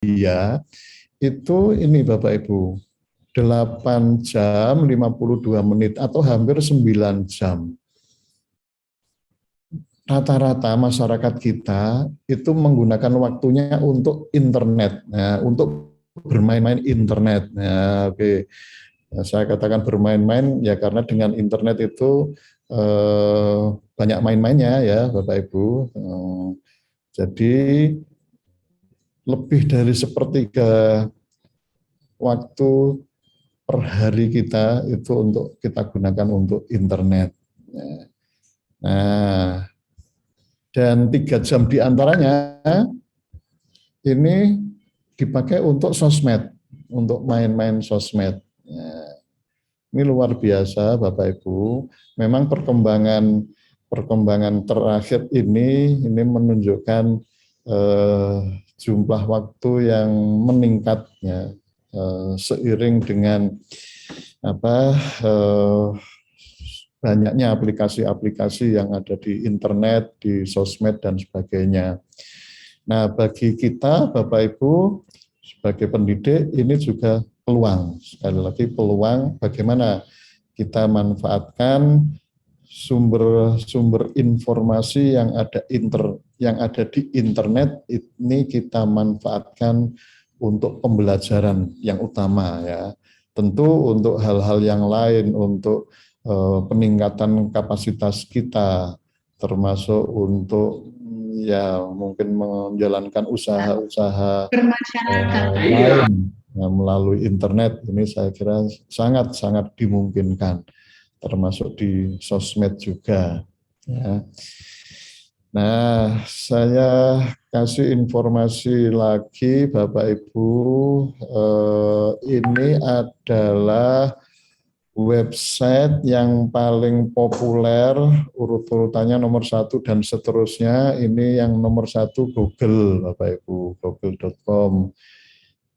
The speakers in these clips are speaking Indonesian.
India itu ini Bapak Ibu 8 jam 52 menit atau hampir 9 jam. Rata-rata masyarakat kita itu menggunakan waktunya untuk internet, nah, untuk bermain-main internet. Nah, oke. Nah, saya katakan bermain-main ya karena dengan internet itu banyak main-mainnya ya Bapak Ibu. Jadi lebih dari sepertiga waktu per hari kita itu untuk kita gunakan untuk internet. Nah, dan 3 jam diantaranya ini dipakai untuk sosmed, untuk main-main sosmed. Nah, ini luar biasa Bapak Ibu. Memang perkembangan terakhir ini menunjukkan eh, jumlah waktu yang meningkatnya seiring dengan apa banyaknya aplikasi-aplikasi yang ada di internet, di sosmed dan sebagainya. Nah, bagi kita Bapak Ibu sebagai pendidik ini juga peluang. Sekali lagi peluang bagaimana kita manfaatkan sumber-sumber informasi yang ada di internet ini kita manfaatkan untuk pembelajaran yang utama ya. Tentu untuk hal-hal yang lain untuk peningkatan kapasitas kita termasuk untuk ya mungkin menjalankan usaha-usaha Bermasyarakat, Pak. lain melalui internet ini saya kira sangat-sangat dimungkinkan termasuk di sosmed juga ya. Nah, saya kasih informasi lagi Bapak Ibu, ini adalah website yang paling populer, urut-urutannya nomor 1 dan seterusnya. Ini yang nomor 1 Google, Bapak Ibu, google.com.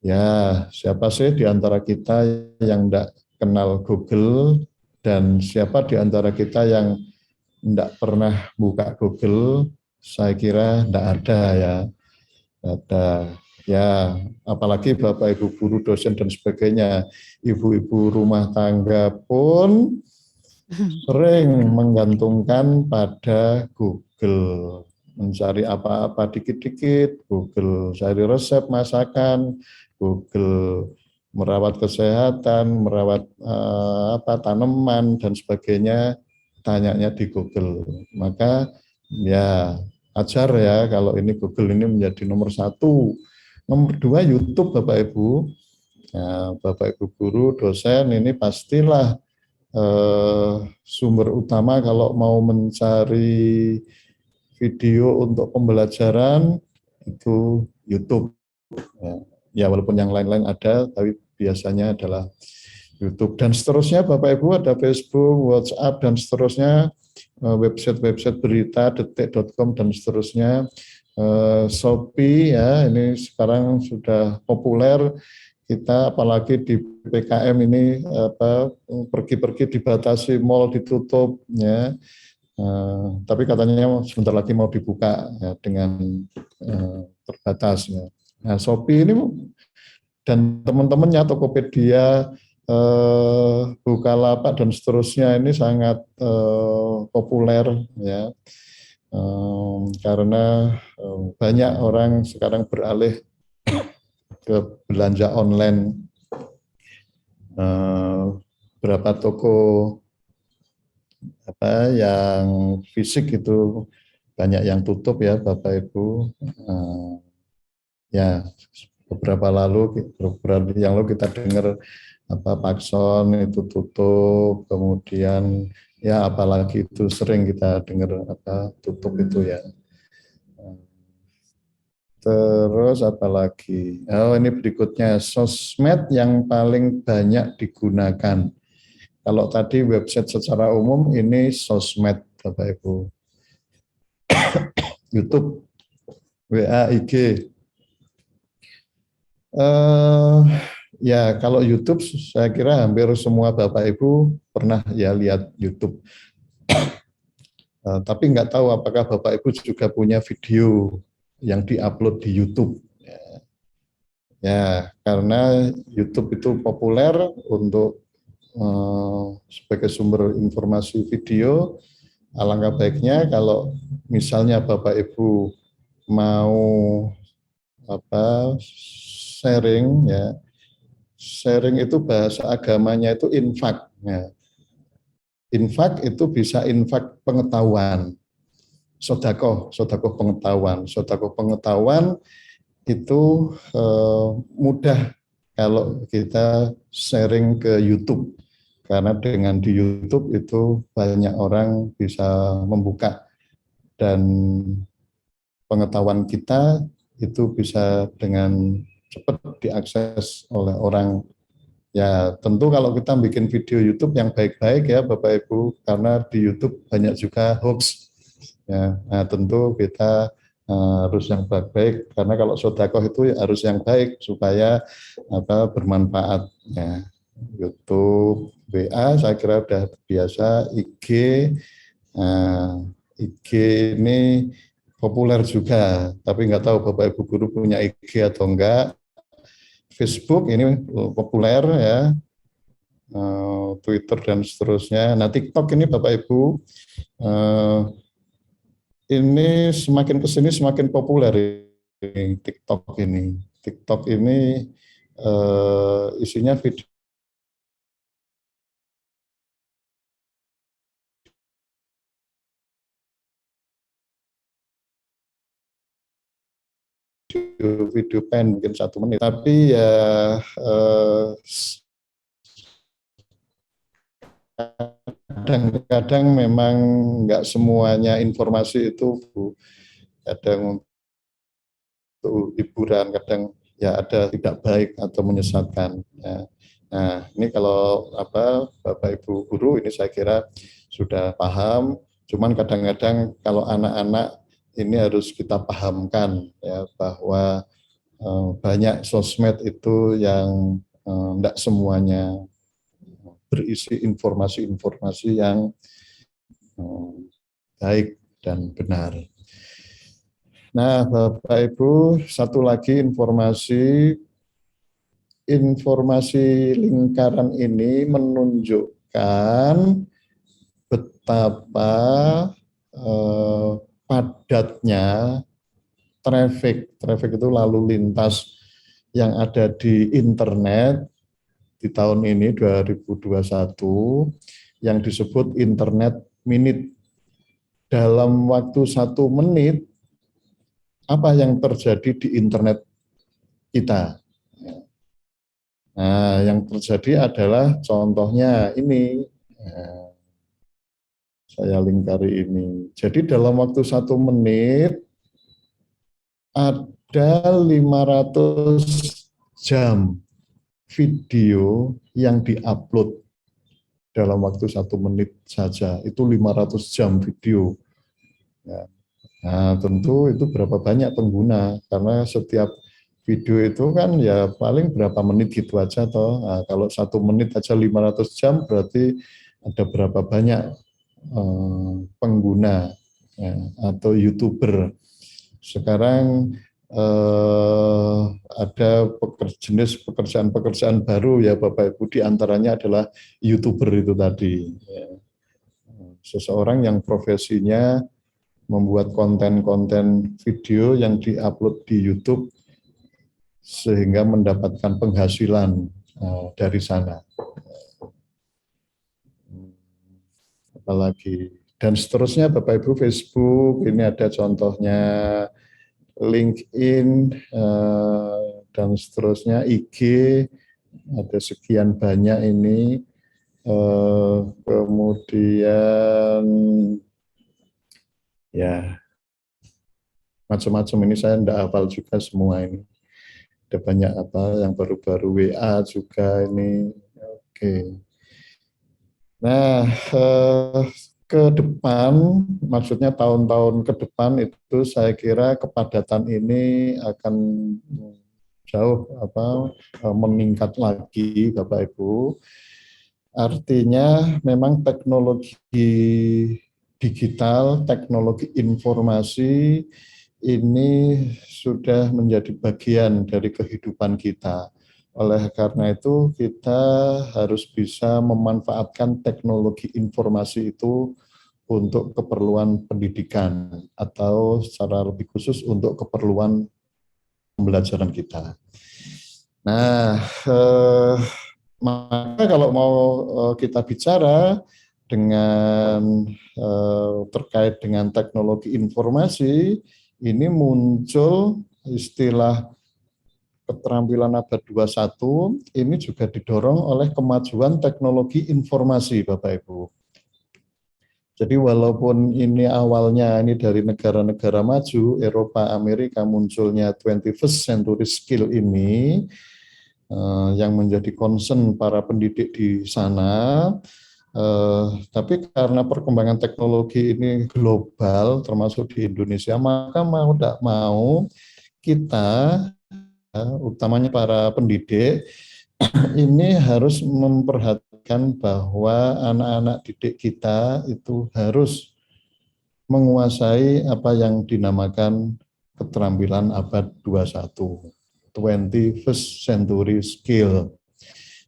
Ya, siapa sih di antara kita yang tidak kenal Google dan siapa di antara kita yang tidak pernah buka Google? Saya kira tidak ada ya. Ada ya, apalagi Bapak Ibu guru, dosen dan sebagainya, ibu-ibu rumah tangga pun sering menggantungkan pada Google. Mencari apa-apa dikit-dikit, Google. Cari resep masakan, Google. Merawat kesehatan, merawat tanaman dan sebagainya, tanyanya di Google. Maka ya ajar ya kalau ini Google ini menjadi nomor 1. Nomor 2 YouTube Bapak Ibu. Nah, Bapak Ibu guru, dosen ini pastilah sumber utama kalau mau mencari video untuk pembelajaran itu YouTube. Ya walaupun yang lain-lain ada, tapi biasanya adalah YouTube. Dan seterusnya Bapak Ibu ada Facebook, WhatsApp, dan seterusnya, website-website berita, detik.com, dan seterusnya. Shopee ya, ini sekarang sudah populer. Kita apalagi di PPKM ini pergi-pergi dibatasi, mall ditutup ya. Tapi katanya sebentar lagi mau dibuka ya, dengan terbatas ya. Nah, Shopee ini dan teman-temannya Tokopedia, Bukalapak dan seterusnya ini sangat populer ya. Karena banyak orang sekarang beralih ke belanja online. Berapa toko yang fisik itu banyak yang tutup ya Bapak Ibu. Ya beberapa yang lalu kita dengar Pakson itu tutup, kemudian ya apalagi itu sering kita dengar tutup itu ya. Terus apalagi? Oh ini berikutnya sosmed yang paling banyak digunakan. Kalau tadi website secara umum ini sosmed Bapak Ibu. YouTube, WA, IG. Ya kalau YouTube saya kira hampir semua Bapak Ibu pernah ya lihat YouTube. Tapi nggak tahu apakah Bapak Ibu juga punya video yang diupload di YouTube. Ya, karena YouTube itu populer untuk sebagai sumber informasi video. Alangkah baiknya kalau misalnya Bapak Ibu mau sharing, ya, sharing itu bahasa agamanya itu infak. Ya. Infak itu bisa infak pengetahuan, sodakoh pengetahuan. Sodakoh pengetahuan itu mudah kalau kita sharing ke YouTube. Karena dengan di YouTube itu banyak orang bisa membuka, dan pengetahuan kita itu bisa dengan cepat diakses oleh orang. Ya, tentu kalau kita bikin video YouTube yang baik-baik ya Bapak Ibu, karena di YouTube banyak juga hoax. Ya, nah tentu kita harus yang baik-baik, karena kalau sedekah itu harus yang baik supaya bermanfaat. Ya, YouTube, WA saya kira udah biasa, IG, IG ini populer juga, tapi nggak tahu Bapak Ibu guru punya IG atau enggak. Facebook ini populer ya, Twitter dan seterusnya. Nah, TikTok ini Bapak Ibu ini semakin ke sini semakin populer ini, TikTok ini. TikTok ini isinya video video pendek mungkin 1 menit. Tapi ya kadang-kadang memang nggak semuanya informasi itu kadang untuk hiburan, kadang ya ada tidak baik atau menyesatkan. Ya. Nah, ini kalau Bapak Ibu guru ini saya kira sudah paham. Cuman kadang-kadang kalau anak-anak ini harus kita pahamkan ya bahwa banyak sosmed itu yang tidak semuanya berisi informasi-informasi yang baik dan benar. Nah, Bapak Ibu, satu lagi informasi lingkaran ini menunjukkan betapa padatnya traffic itu lalu lintas yang ada di internet di tahun ini 2021 yang disebut internet minute. Dalam waktu 1 menit, apa yang terjadi di internet kita? Nah, yang terjadi adalah contohnya ini, saya lingkari ini. Jadi dalam waktu 1 menit ada 500 jam video yang diupload dalam waktu 1 menit saja. Itu 500 jam video. Ya. Nah, tentu itu berapa banyak pengguna, karena setiap video itu kan ya paling berapa menit gitu aja toh. Nah, kalau 1 menit aja 500 jam berarti ada berapa banyak pengguna ya, atau YouTuber. Sekarang ada jenis pekerjaan-pekerjaan baru ya Bapak Ibu, diantaranya adalah YouTuber itu tadi. Ya. Seseorang yang profesinya membuat konten-konten video yang diupload di YouTube sehingga mendapatkan penghasilan dari sana. Apalagi dan seterusnya Bapak Ibu, Facebook ini ada contohnya, LinkedIn dan seterusnya, IG ada sekian banyak ini, kemudian ya macam-macam ini saya tidak hafal juga semua ini. Ada banyak yang baru-baru, WA juga ini. Oke. Nah, ke depan, maksudnya tahun-tahun ke depan itu saya kira kepadatan ini akan jauh meningkat lagi, Bapak Ibu. Artinya memang teknologi digital, teknologi informasi ini sudah menjadi bagian dari kehidupan kita. Oleh karena itu, kita harus bisa memanfaatkan teknologi informasi itu untuk keperluan pendidikan atau secara lebih khusus untuk keperluan pembelajaran kita. Nah, maka kalau mau kita bicara dengan terkait dengan teknologi informasi, ini muncul istilah keterampilan abad 21, ini juga didorong oleh kemajuan teknologi informasi, Bapak Ibu. Jadi walaupun ini awalnya ini dari negara-negara maju, Eropa, Amerika, munculnya 21st century skill ini, yang menjadi concern para pendidik di sana, tapi karena perkembangan teknologi ini global, termasuk di Indonesia, maka mau tidak mau kita, utamanya para pendidik, ini harus memperhatikan bahwa anak-anak didik kita itu harus menguasai apa yang dinamakan keterampilan abad 21, 21st century skill.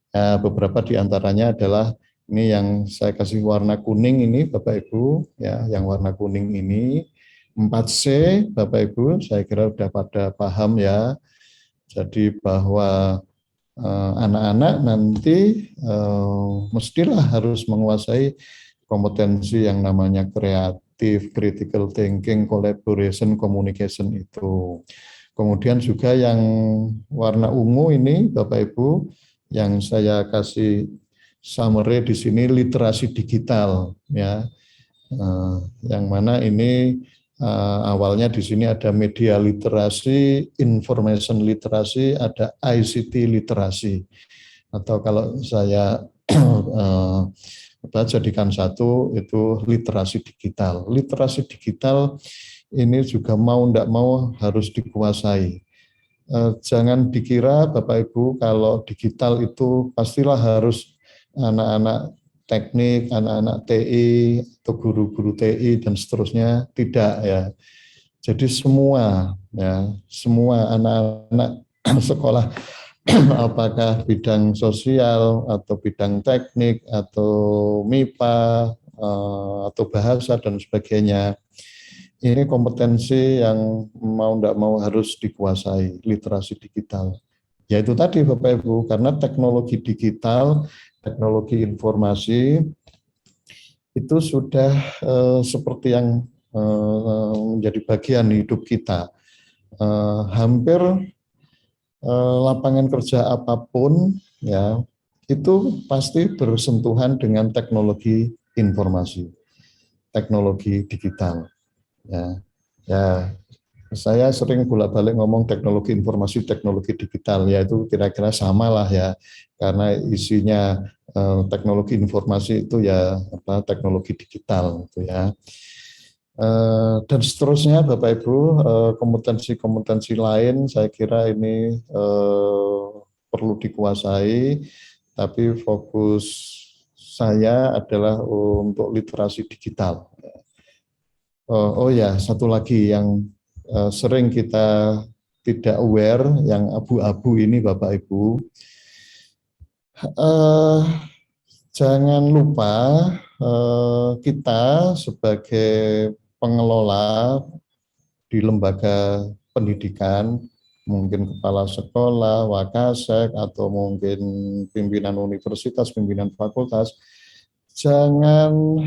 Ya, beberapa di antaranya adalah ini yang saya kasih warna kuning ini, Bapak Ibu, ya, yang warna kuning ini 4C, Bapak Ibu, saya kira sudah pada paham ya. Jadi bahwa anak-anak nanti mestilah harus menguasai kompetensi yang namanya kreatif, critical thinking, collaboration, communication itu. Kemudian juga yang warna ungu ini, Bapak Ibu, yang saya kasih summary di sini literasi digital, ya, yang mana ini awalnya di sini ada media literasi, information literasi, ada ICT literasi. Atau kalau saya jadikan satu, itu literasi digital. Literasi digital ini juga mau tidak mau harus dikuasai. Jangan dikira Bapak Ibu kalau digital itu pastilah harus anak-anak teknik, anak-anak TI, atau guru-guru TI dan seterusnya, tidak ya. Jadi semua ya, semua anak-anak sekolah apakah bidang sosial atau bidang teknik atau MIPA atau bahasa dan sebagainya, ini kompetensi yang mau tidak mau harus dikuasai, literasi digital. Yaitu tadi Bapak Ibu, karena teknologi digital, teknologi informasi itu sudah seperti yang menjadi bagian hidup kita. Hampir lapangan kerja apapun ya itu pasti bersentuhan dengan teknologi informasi, teknologi digital. Ya, ya, saya sering bolak-balik ngomong teknologi informasi, teknologi digital, ya itu kira-kira sama lah ya, karena isinya teknologi informasi itu ya apa, teknologi digital itu ya. Dan seterusnya Bapak Ibu, kompetensi-kompetensi lain saya kira ini perlu dikuasai, tapi fokus saya adalah untuk literasi digital. Oh ya, satu lagi yang sering kita tidak aware, yang abu-abu ini Bapak Ibu, jangan lupa kita sebagai pengelola di lembaga pendidikan, mungkin kepala sekolah, wakasek, atau mungkin pimpinan universitas, pimpinan fakultas, jangan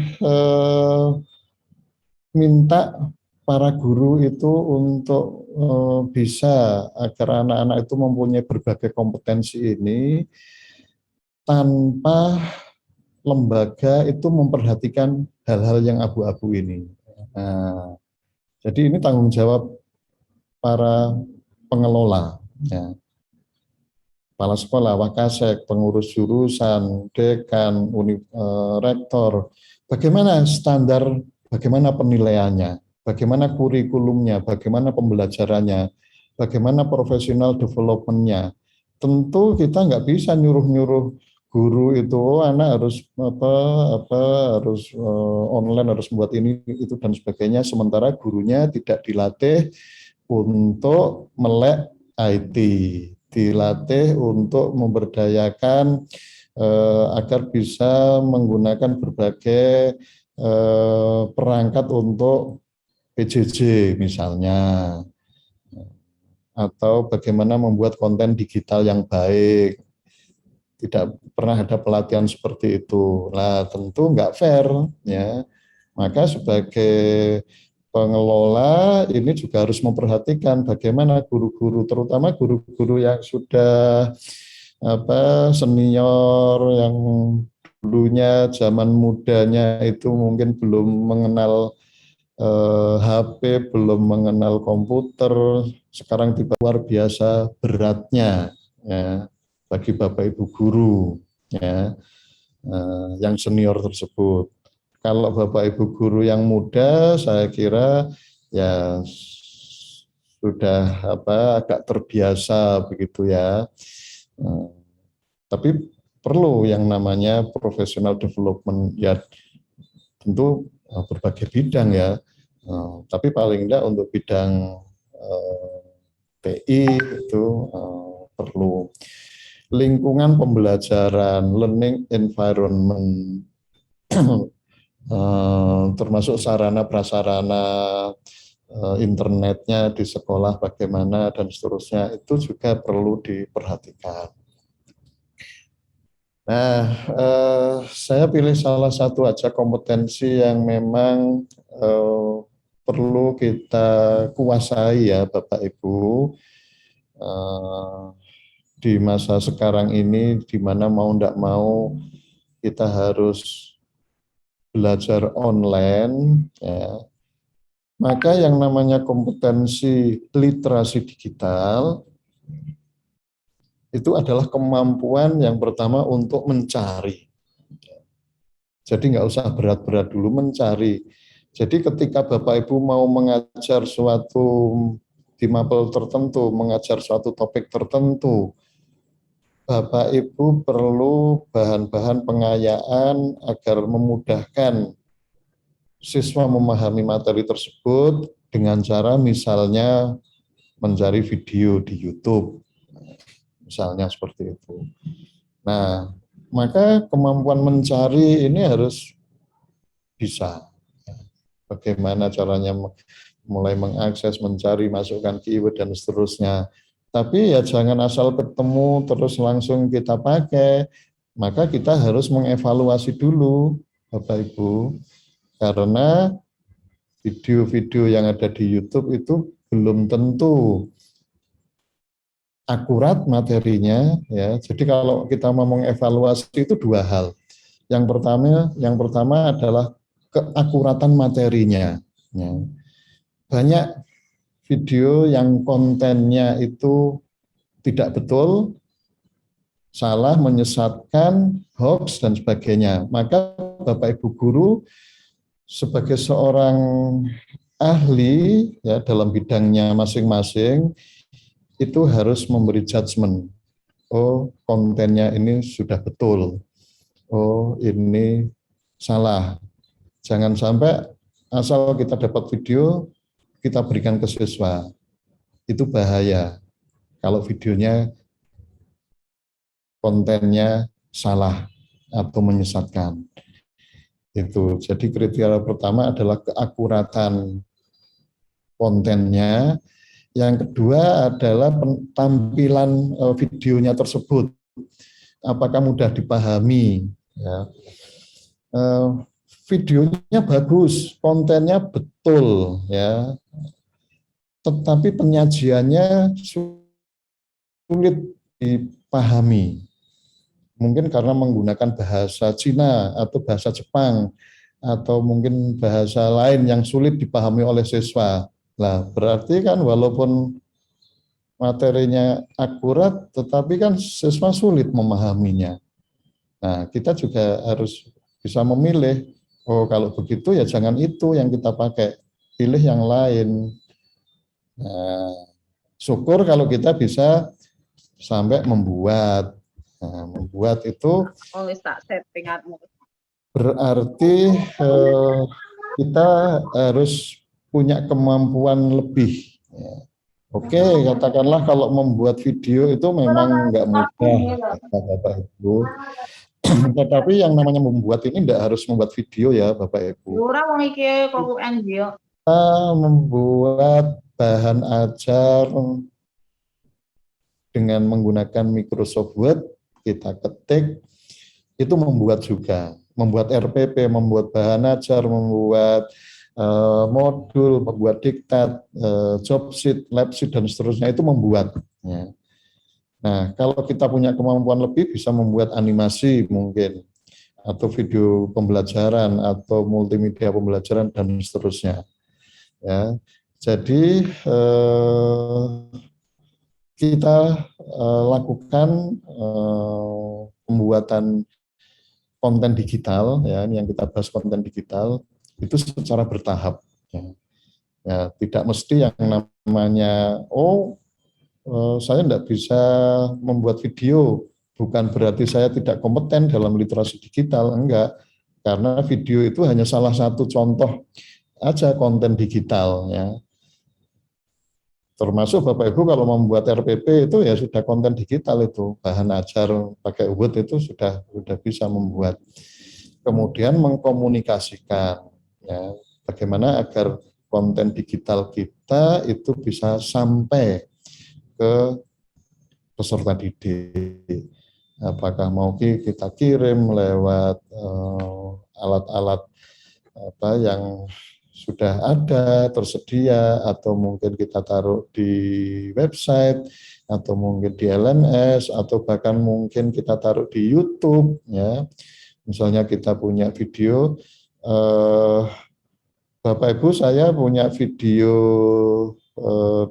minta para guru itu untuk bisa agar anak-anak itu mempunyai berbagai kompetensi ini tanpa lembaga itu memperhatikan hal-hal yang abu-abu ini. Nah, jadi ini tanggung jawab para pengelola, ya. Kepala sekolah, wakasek, pengurus jurusan, dekan, rektor. Bagaimana standar, bagaimana penilaiannya, bagaimana kurikulumnya, bagaimana pembelajarannya, bagaimana profesional development-nya. Tentu kita nggak bisa nyuruh-nyuruh guru itu anak harus apa harus online, harus membuat ini itu dan sebagainya, sementara gurunya tidak dilatih untuk melek IT, dilatih untuk memberdayakan agar bisa menggunakan berbagai perangkat untuk PJJ misalnya, atau bagaimana membuat konten digital yang baik. Tidak pernah ada pelatihan seperti itu. Nah, tentu nggak fair, ya. Maka sebagai pengelola ini juga harus memperhatikan bagaimana guru-guru, terutama guru-guru yang sudah senior, yang dulunya zaman mudanya itu mungkin belum mengenal HP, belum mengenal komputer, sekarang tiba luar biasa beratnya, ya, bagi Bapak Ibu guru, ya, yang senior tersebut. Kalau Bapak Ibu guru yang muda, saya kira ya sudah agak terbiasa begitu ya. Tapi perlu yang namanya professional development, ya tentu berbagai bidang ya. Tapi paling tidak untuk bidang TI itu perlu lingkungan pembelajaran, learning environment, termasuk sarana prasarana internetnya di sekolah bagaimana dan seterusnya, itu juga perlu diperhatikan. Nah, saya pilih salah satu aja kompetensi yang memang perlu kita kuasai ya Bapak Ibu, di masa sekarang ini di mana mau tidak mau kita harus belajar online, ya. Maka yang namanya kompetensi literasi digital itu adalah kemampuan yang pertama untuk mencari. Jadi nggak usah berat-berat dulu, mencari. Jadi ketika Bapak Ibu mau mengajar suatu di mapel tertentu, mengajar suatu topik tertentu, Bapak Ibu perlu bahan-bahan pengayaan agar memudahkan siswa memahami materi tersebut dengan cara misalnya mencari video di YouTube, misalnya seperti itu. Nah, maka kemampuan mencari ini harus bisa. Bagaimana caranya mulai mengakses, mencari, masukkan keyword dan seterusnya. Tapi ya jangan asal ketemu terus langsung kita pakai. Maka kita harus mengevaluasi dulu, Bapak Ibu, karena video-video yang ada di YouTube itu belum tentu akurat materinya, ya. Jadi kalau kita mau mengevaluasi itu dua hal. Yang pertama adalah keakuratan materinya. Ya. Banyak video yang kontennya itu tidak betul, salah, menyesatkan, hoax dan sebagainya. Maka Bapak Ibu guru sebagai seorang ahli ya dalam bidangnya masing-masing itu harus memberi judgement. Oh, kontennya ini sudah betul. Oh, ini salah. Jangan sampai asal kita dapat video, kita berikan ke siswa. Itu bahaya. Kalau videonya, kontennya salah atau menyesatkan. Itu. Jadi kriteria pertama adalah keakuratan kontennya. Yang kedua adalah tampilan videonya tersebut. Apakah mudah dipahami? Ya. Videonya bagus, kontennya betul, ya. Tetapi penyajiannya sulit dipahami. Mungkin karena menggunakan bahasa Cina atau bahasa Jepang atau mungkin bahasa lain yang sulit dipahami oleh siswa. Nah, berarti kan walaupun materinya akurat, tetapi kan siswa sulit memahaminya. Nah, kita juga harus bisa memilih. Oh, kalau begitu ya jangan itu yang kita pakai, pilih yang lain. Nah, syukur kalau kita bisa sampai membuat Nah, membuat itu Oh, wis tak settinganmu. berarti kita harus punya kemampuan lebih. Ya. Oke, katakanlah kalau membuat video itu memang nggak mudah, Bapak Ibu. Tetapi yang namanya membuat ini tidak harus membuat video ya, Bapak Ibu. Ora wong iki kok NGO. Kita membuat bahan ajar dengan menggunakan Microsoft Word, kita ketik, itu membuat juga. Membuat RPP, membuat bahan ajar, membuat modul, membuat diktat, job sheet, lab sheet, dan seterusnya itu membuat. Ya. Nah, kalau kita punya kemampuan lebih, bisa membuat animasi mungkin, atau video pembelajaran, atau multimedia pembelajaran, dan seterusnya. Ya, jadi kita lakukan pembuatan konten digital, ya, yang kita bahas konten digital itu secara bertahap. Ya. Ya, tidak mesti yang namanya saya tidak bisa membuat video, bukan berarti saya tidak kompeten dalam literasi digital, enggak, karena video itu hanya salah satu contoh aja konten digital, ya. Termasuk Bapak Ibu kalau membuat RPP itu ya sudah konten digital, itu bahan ajar pakai Word itu sudah bisa membuat. Kemudian mengkomunikasikan, ya, bagaimana agar konten digital kita itu bisa sampai ke peserta didik. Apakah mau kita kirim lewat alat-alat apa yang sudah ada tersedia, atau mungkin kita taruh di website, atau mungkin di LMS, atau bahkan mungkin kita taruh di YouTube, ya. Misalnya kita punya video, Bapak Ibu, saya punya video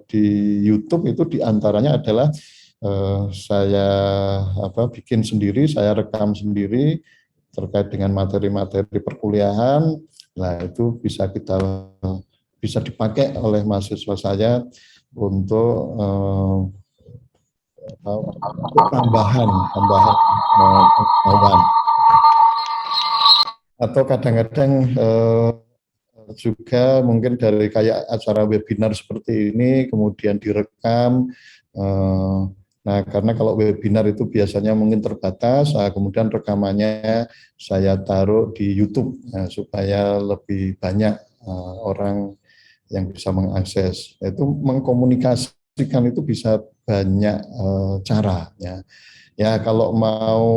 di YouTube itu diantaranya adalah saya bikin sendiri, saya rekam sendiri terkait dengan materi-materi perkuliahan. Nah, itu bisa dipakai oleh mahasiswa saya untuk tambahan pengetahuan. Atau kadang-kadang juga mungkin dari kayak acara webinar seperti ini kemudian direkam. Nah, karena kalau webinar itu biasanya mungkin terbatas, kemudian rekamannya saya taruh di YouTube, supaya lebih banyak orang yang bisa mengakses. Itu mengkomunikasikan itu bisa banyak cara, ya. Ya, kalau mau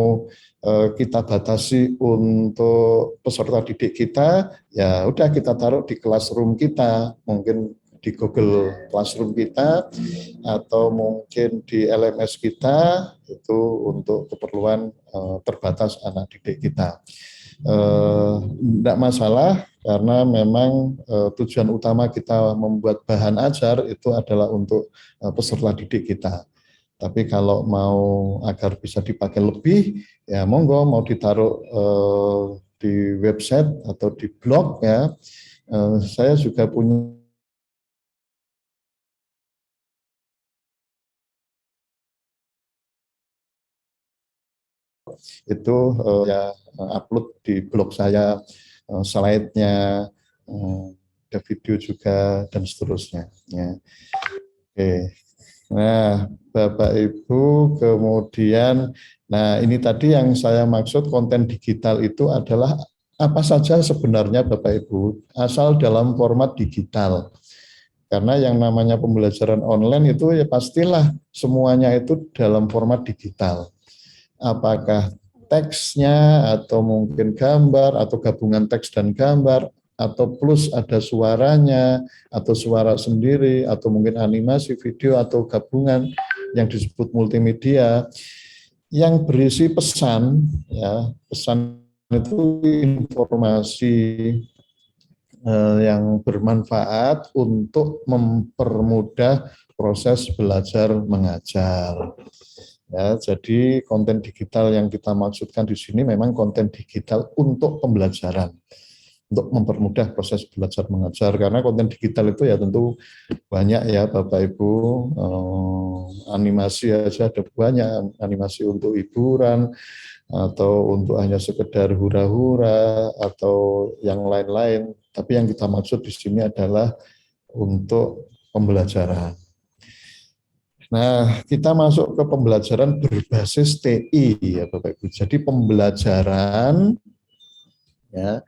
kita batasi untuk peserta didik kita, ya udah kita taruh di classroom kita, mungkin di Google Classroom kita, atau mungkin di LMS kita, itu untuk keperluan terbatas anak didik kita. Tidak masalah, karena memang tujuan utama kita membuat bahan ajar itu adalah untuk peserta didik kita. Tapi kalau mau agar bisa dipakai lebih, ya monggo, mau ditaruh di website atau di blog, ya. Saya juga punya itu ya upload di blog saya, slide-nya, ada video juga, dan seterusnya. Ya. Oke. Nah, Bapak Ibu, kemudian, nah ini tadi yang saya maksud konten digital itu adalah apa saja sebenarnya Bapak Ibu, asal dalam format digital. Karena yang namanya pembelajaran online itu ya pastilah semuanya itu dalam format digital. Apakah teksnya, atau mungkin gambar, atau gabungan teks dan gambar, atau plus ada suaranya, atau suara sendiri, atau mungkin animasi, video, atau gabungan yang disebut multimedia, yang berisi pesan, ya, pesan itu informasi yang bermanfaat untuk mempermudah proses belajar mengajar. Ya, jadi konten digital yang kita maksudkan di sini memang konten digital untuk pembelajaran. untuk mempermudah proses belajar mengajar, karena konten digital itu ya tentu banyak ya Bapak Ibu, animasi aja ada banyak, animasi untuk hiburan atau untuk hanya sekedar hura-hura atau yang lain-lain, tapi yang kita maksud di sini adalah untuk pembelajaran. Nah, kita masuk ke pembelajaran berbasis TI ya Bapak Ibu. Jadi pembelajaran ya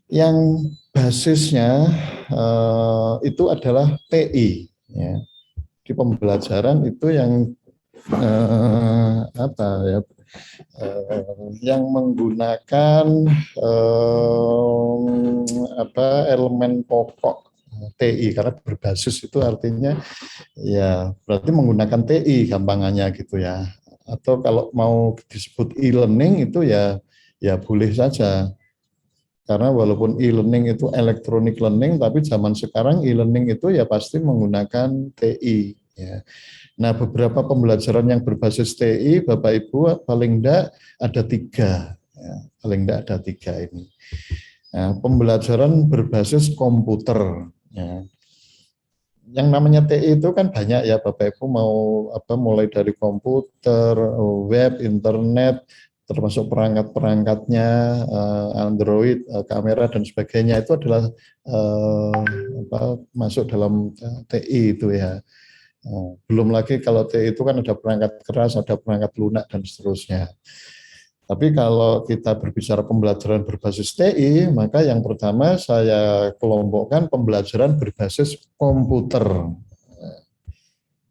yang basisnya itu adalah TI ya. Di pembelajaran itu yang apa ya, yang menggunakan apa elemen pokok TI, karena berbasis itu artinya ya berarti menggunakan TI gampangannya gitu ya. Atau kalau mau disebut e-learning itu ya ya boleh saja. Karena walaupun e-learning itu electronic learning, tapi zaman sekarang e-learning itu ya pasti menggunakan TI. Ya. Nah, beberapa pembelajaran yang berbasis TI, Bapak Ibu, paling enggak ada 3. Ya, paling enggak ada 3 ini. Nah, pembelajaran berbasis komputer. Ya. Yang namanya TI itu kan banyak ya Bapak Ibu, mau apa, mulai dari komputer, web, internet, termasuk perangkat-perangkatnya, Android, kamera dan sebagainya, itu adalah apa, masuk dalam TI itu ya. Belum lagi kalau TI itu kan ada perangkat keras, ada perangkat lunak dan seterusnya. Tapi kalau kita berbicara pembelajaran berbasis TI, maka yang pertama saya kelompokkan pembelajaran berbasis komputer.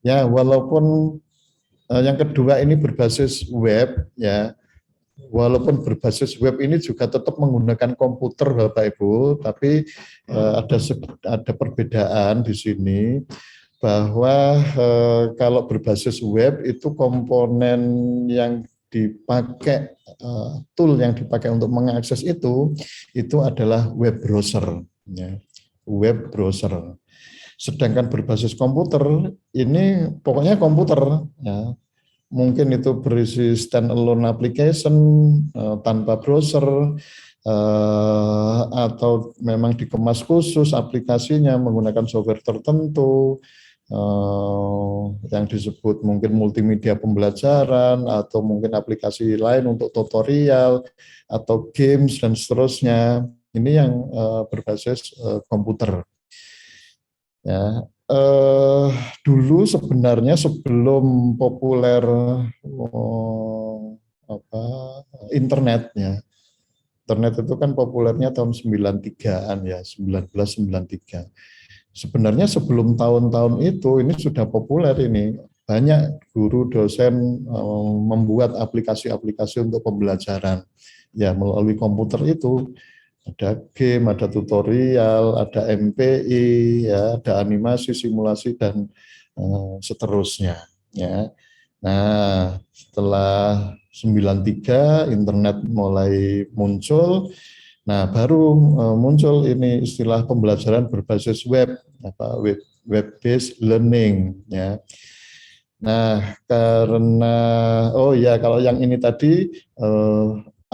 Ya, walaupun yang kedua ini berbasis web ya. Walaupun berbasis web ini juga tetap menggunakan komputer Bapak Ibu, tapi ada perbedaan di sini bahwa kalau berbasis web itu komponen yang dipakai, tool yang dipakai untuk mengakses itu adalah web browser ya. Web browser. Sedangkan berbasis komputer ini pokoknya komputer ya. Mungkin itu berisi standalone application tanpa browser, atau memang dikemas khusus aplikasinya menggunakan software tertentu, yang disebut mungkin multimedia pembelajaran atau mungkin aplikasi lain untuk tutorial atau games dan seterusnya. Ini yang berbasis komputer. Ya, dulu sebenarnya sebelum populer apa, internet ya. Internet itu kan populernya tahun 93-an ya, 1993. Sebenarnya sebelum tahun-tahun itu ini sudah populer ini. Banyak guru dosen membuat aplikasi-aplikasi untuk pembelajaran ya melalui komputer itu. Ada game, ada tutorial, ada MPI, ya, ada animasi, simulasi dan seterusnya. Ya. Nah, setelah 93 internet mulai muncul, nah baru muncul ini istilah pembelajaran berbasis web, apa web based learning. Ya. Nah, karena oh ya kalau yang ini tadi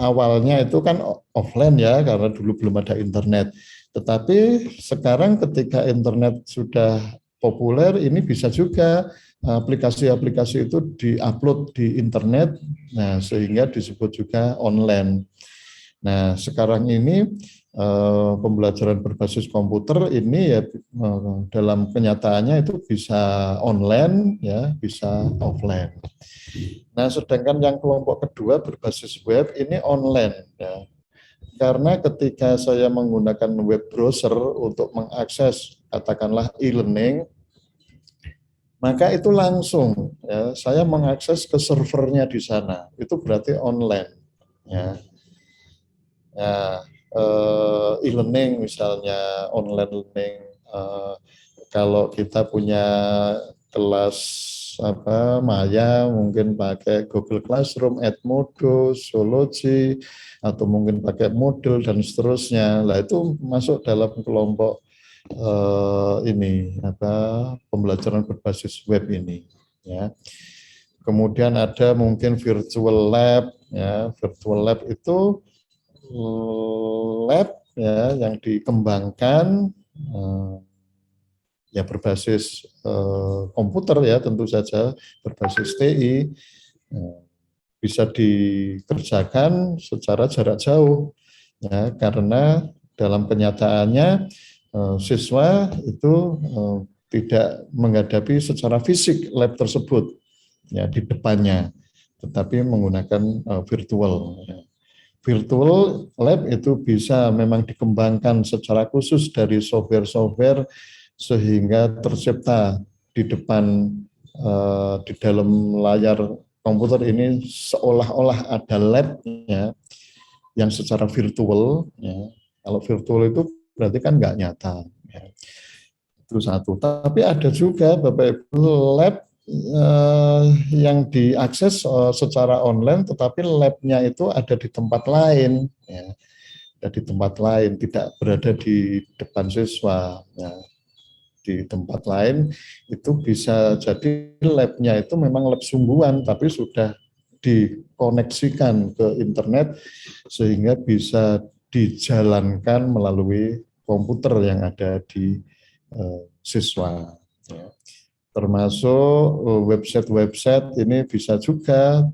awalnya itu kan offline ya karena dulu belum ada internet. Tetapi sekarang ketika internet sudah populer, ini bisa juga aplikasi-aplikasi itu diupload di internet, nah sehingga disebut juga online. Nah, sekarang ini pembelajaran berbasis komputer ini ya dalam kenyataannya itu bisa online ya, bisa offline. Nah, sedangkan yang kelompok kedua berbasis web ini online ya. Karena ketika saya menggunakan web browser untuk mengakses katakanlah e-learning, maka itu langsung ya, saya mengakses ke servernya di sana. Itu berarti online ya. Ya, e-learning misalnya online learning, kalau kita punya kelas apa Maya mungkin pakai Google Classroom, Edmodo, Sology, atau mungkin pakai Moodle dan seterusnya. Lah itu masuk dalam kelompok ini apa pembelajaran berbasis web ini ya. Kemudian ada mungkin virtual lab ya. Virtual lab itu lab ya yang dikembangkan ya berbasis komputer ya tentu saja berbasis TI bisa dikerjakan secara jarak jauh ya karena dalam kenyataannya siswa itu tidak menghadapi secara fisik lab tersebut ya di depannya, tetapi menggunakan virtual. Ya. Virtual lab itu bisa memang dikembangkan secara khusus dari software-software sehingga tercipta di depan di dalam layar komputer ini seolah-olah ada labnya yang secara virtual. Ya. Kalau virtual itu berarti kan nggak nyata. Ya. Itu satu. Tapi ada juga Bapak Ibu lab yang diakses secara online, tetapi labnya itu ada di tempat lain, ya, ada di tempat lain, tidak berada di depan siswa. Ya. Di tempat lain itu bisa jadi labnya itu memang lab sungguhan, tapi sudah dikoneksikan ke internet sehingga bisa dijalankan melalui komputer yang ada di siswa. Ya. Termasuk website-website ini bisa juga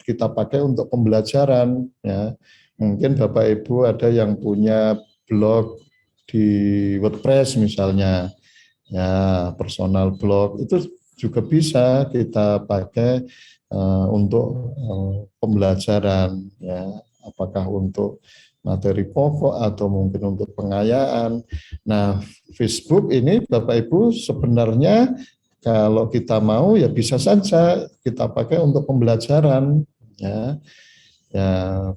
kita pakai untuk pembelajaran. Ya. Mungkin Bapak Ibu ada yang punya blog di WordPress misalnya, ya personal blog itu juga bisa kita pakai untuk pembelajaran. Ya. Apakah untuk materi pokok atau mungkin untuk pengayaan. Nah, Facebook ini Bapak Ibu sebenarnya kalau kita mau ya bisa saja kita pakai untuk pembelajaran. Ya, ya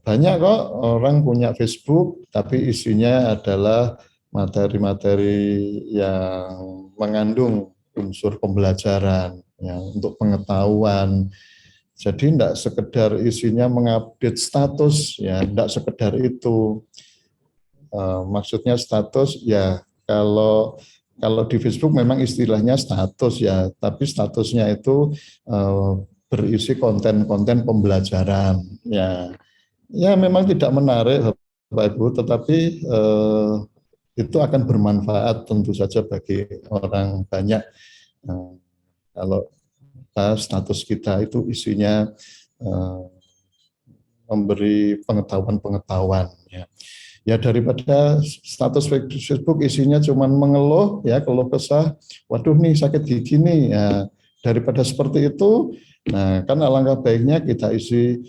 banyak kok orang punya Facebook tapi isinya adalah materi-materi yang mengandung unsur pembelajaran ya, untuk pengetahuan. Jadi tidak sekedar isinya mengupdate status ya, tidak sekedar itu. Maksudnya status ya kalau di Facebook memang istilahnya status ya, tapi statusnya itu berisi konten-konten pembelajaran ya. Ya memang tidak menarik Bapak Ibu, tetapi itu akan bermanfaat tentu saja bagi orang banyak. Kalau status kita itu isinya memberi pengetahuan-pengetahuan ya. Ya daripada status Facebook isinya cuma mengeluh ya, keluh kesah, waduh nih sakit gigi nih ya, daripada seperti itu, nah kan alangkah baiknya kita isi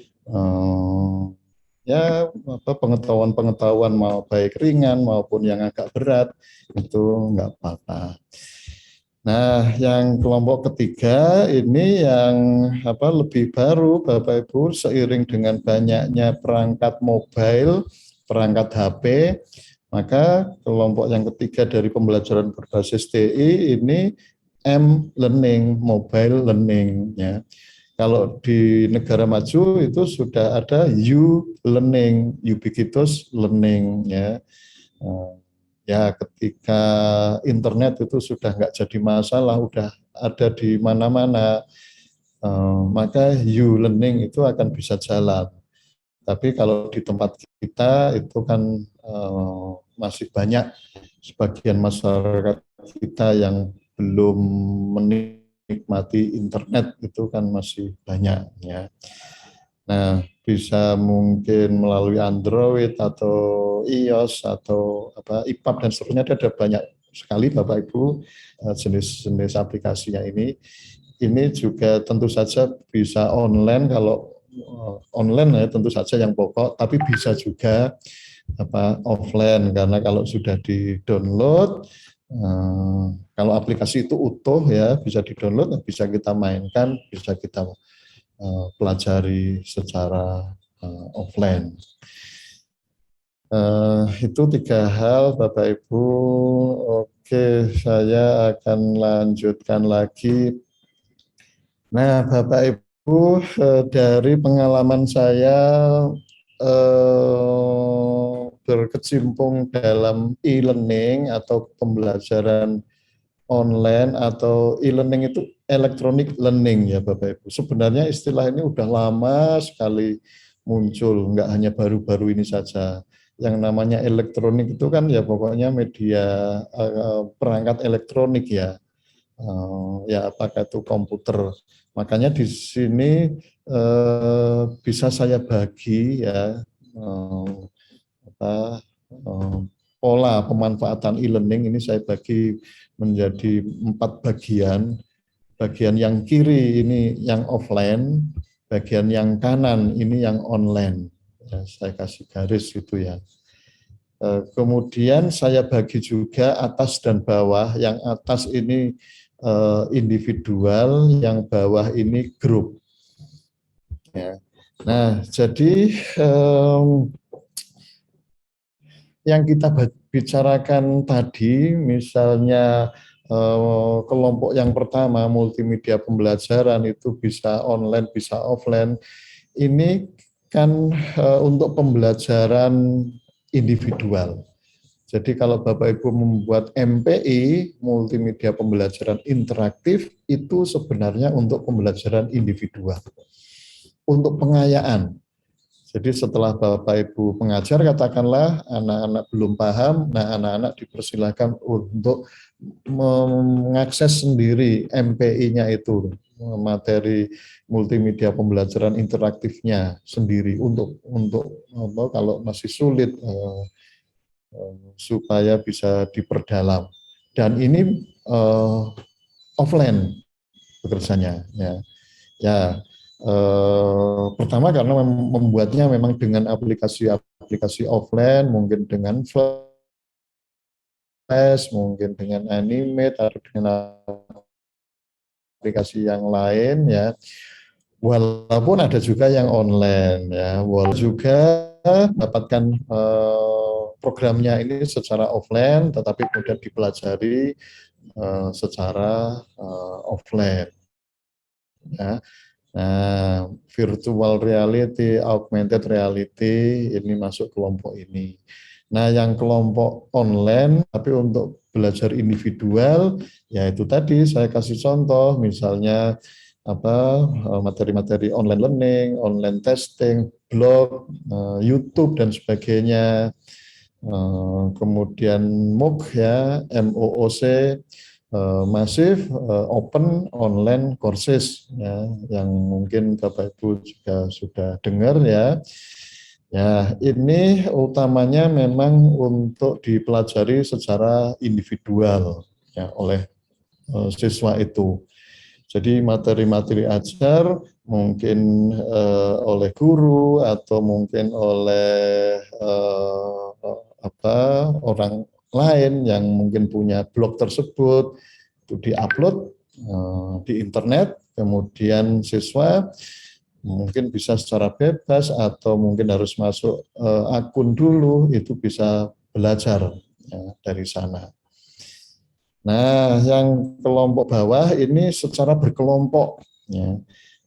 ya apa pengetahuan-pengetahuan mau baik ringan maupun yang agak berat itu enggak apa-apa. Nah, yang kelompok ketiga ini yang apa lebih baru Bapak Ibu, seiring dengan banyaknya perangkat mobile, perangkat HP, maka kelompok yang ketiga dari pembelajaran berbasis TI ini M-learning, mobile learning ya. Kalau di negara maju itu sudah ada U-learning, ubiquitous learning ya. Ya ketika internet itu sudah nggak jadi masalah, udah ada di mana-mana, maka U-learning itu akan bisa jalan. Tapi kalau di tempat kita itu kan masih banyak sebagian masyarakat kita yang belum menikmati internet, itu kan masih banyak ya. Nah, bisa mungkin melalui Android atau iOS atau apa iPad dan seterusnya, ada banyak sekali Bapak Ibu jenis-jenis aplikasinya ini. Ini juga tentu saja bisa online, kalau online ya tentu saja yang pokok, tapi bisa juga apa offline, karena kalau sudah di-download kalau aplikasi itu utuh ya bisa di-download, bisa kita mainkan, bisa kita pelajari secara offline. Itu tiga hal Bapak Ibu. Oke, saya akan lanjutkan lagi. Nah, Bapak Ibu, dari pengalaman saya berkecimpung dalam e-learning atau pembelajaran online atau e-learning itu electronic learning ya Bapak Ibu. Sebenarnya istilah ini udah lama sekali muncul, nggak hanya baru-baru ini saja. yang namanya elektronik itu kan ya pokoknya media perangkat elektronik ya. Ya apakah itu komputer. Makanya di sini bisa saya bagi ya apa, pola pemanfaatan e-learning ini saya bagi menjadi 4 bagian. Bagian yang kiri ini yang offline, bagian yang kanan ini yang online. Ya, saya kasih garis itu ya. Kemudian saya bagi juga atas dan bawah. Yang atas ini individual, yang bawah ini grup. Ya. Nah, jadi yang kita bicarakan tadi, misalnya kelompok yang pertama multimedia pembelajaran itu bisa online, bisa offline. Ini kan untuk pembelajaran individual. Jadi kalau Bapak Ibu membuat MPI, multimedia pembelajaran interaktif, itu sebenarnya untuk pembelajaran individual. Untuk pengayaan. Jadi setelah Bapak Ibu pengajar, katakanlah anak-anak belum paham, nah anak-anak dipersilakan untuk mengakses sendiri MPI-nya itu, materi multimedia pembelajaran interaktifnya sendiri untuk kalau masih sulit supaya bisa diperdalam. Dan ini offline bekerjanya. Ya, pertama karena membuatnya memang dengan aplikasi offline, mungkin dengan Flash, mungkin dengan Animate atau dengan aplikasi yang lain ya. Walaupun ada juga yang online ya, walaupun juga dapatkan programnya ini secara offline, tetapi kemudian dipelajari secara offline. Ya. Nah, virtual reality, augmented reality ini masuk kelompok ini. Nah, yang kelompok online, tapi untuk belajar individual, ya itu tadi saya kasih contoh, misalnya materi-materi online learning, online testing, blog, YouTube dan sebagainya. Kemudian MOOC ya, MOOC, masif open online courses ya, yang mungkin Bapak Ibu juga sudah dengar ya. Ya, ini utamanya memang untuk dipelajari secara individual ya oleh siswa itu. Jadi materi-materi ajar mungkin oleh guru atau mungkin oleh orang lain yang mungkin punya blog tersebut, itu diupload di internet, kemudian siswa mungkin bisa secara bebas atau mungkin harus masuk akun dulu, itu bisa belajar ya, dari sana. Nah, yang kelompok bawah ini secara berkelompok. Ya.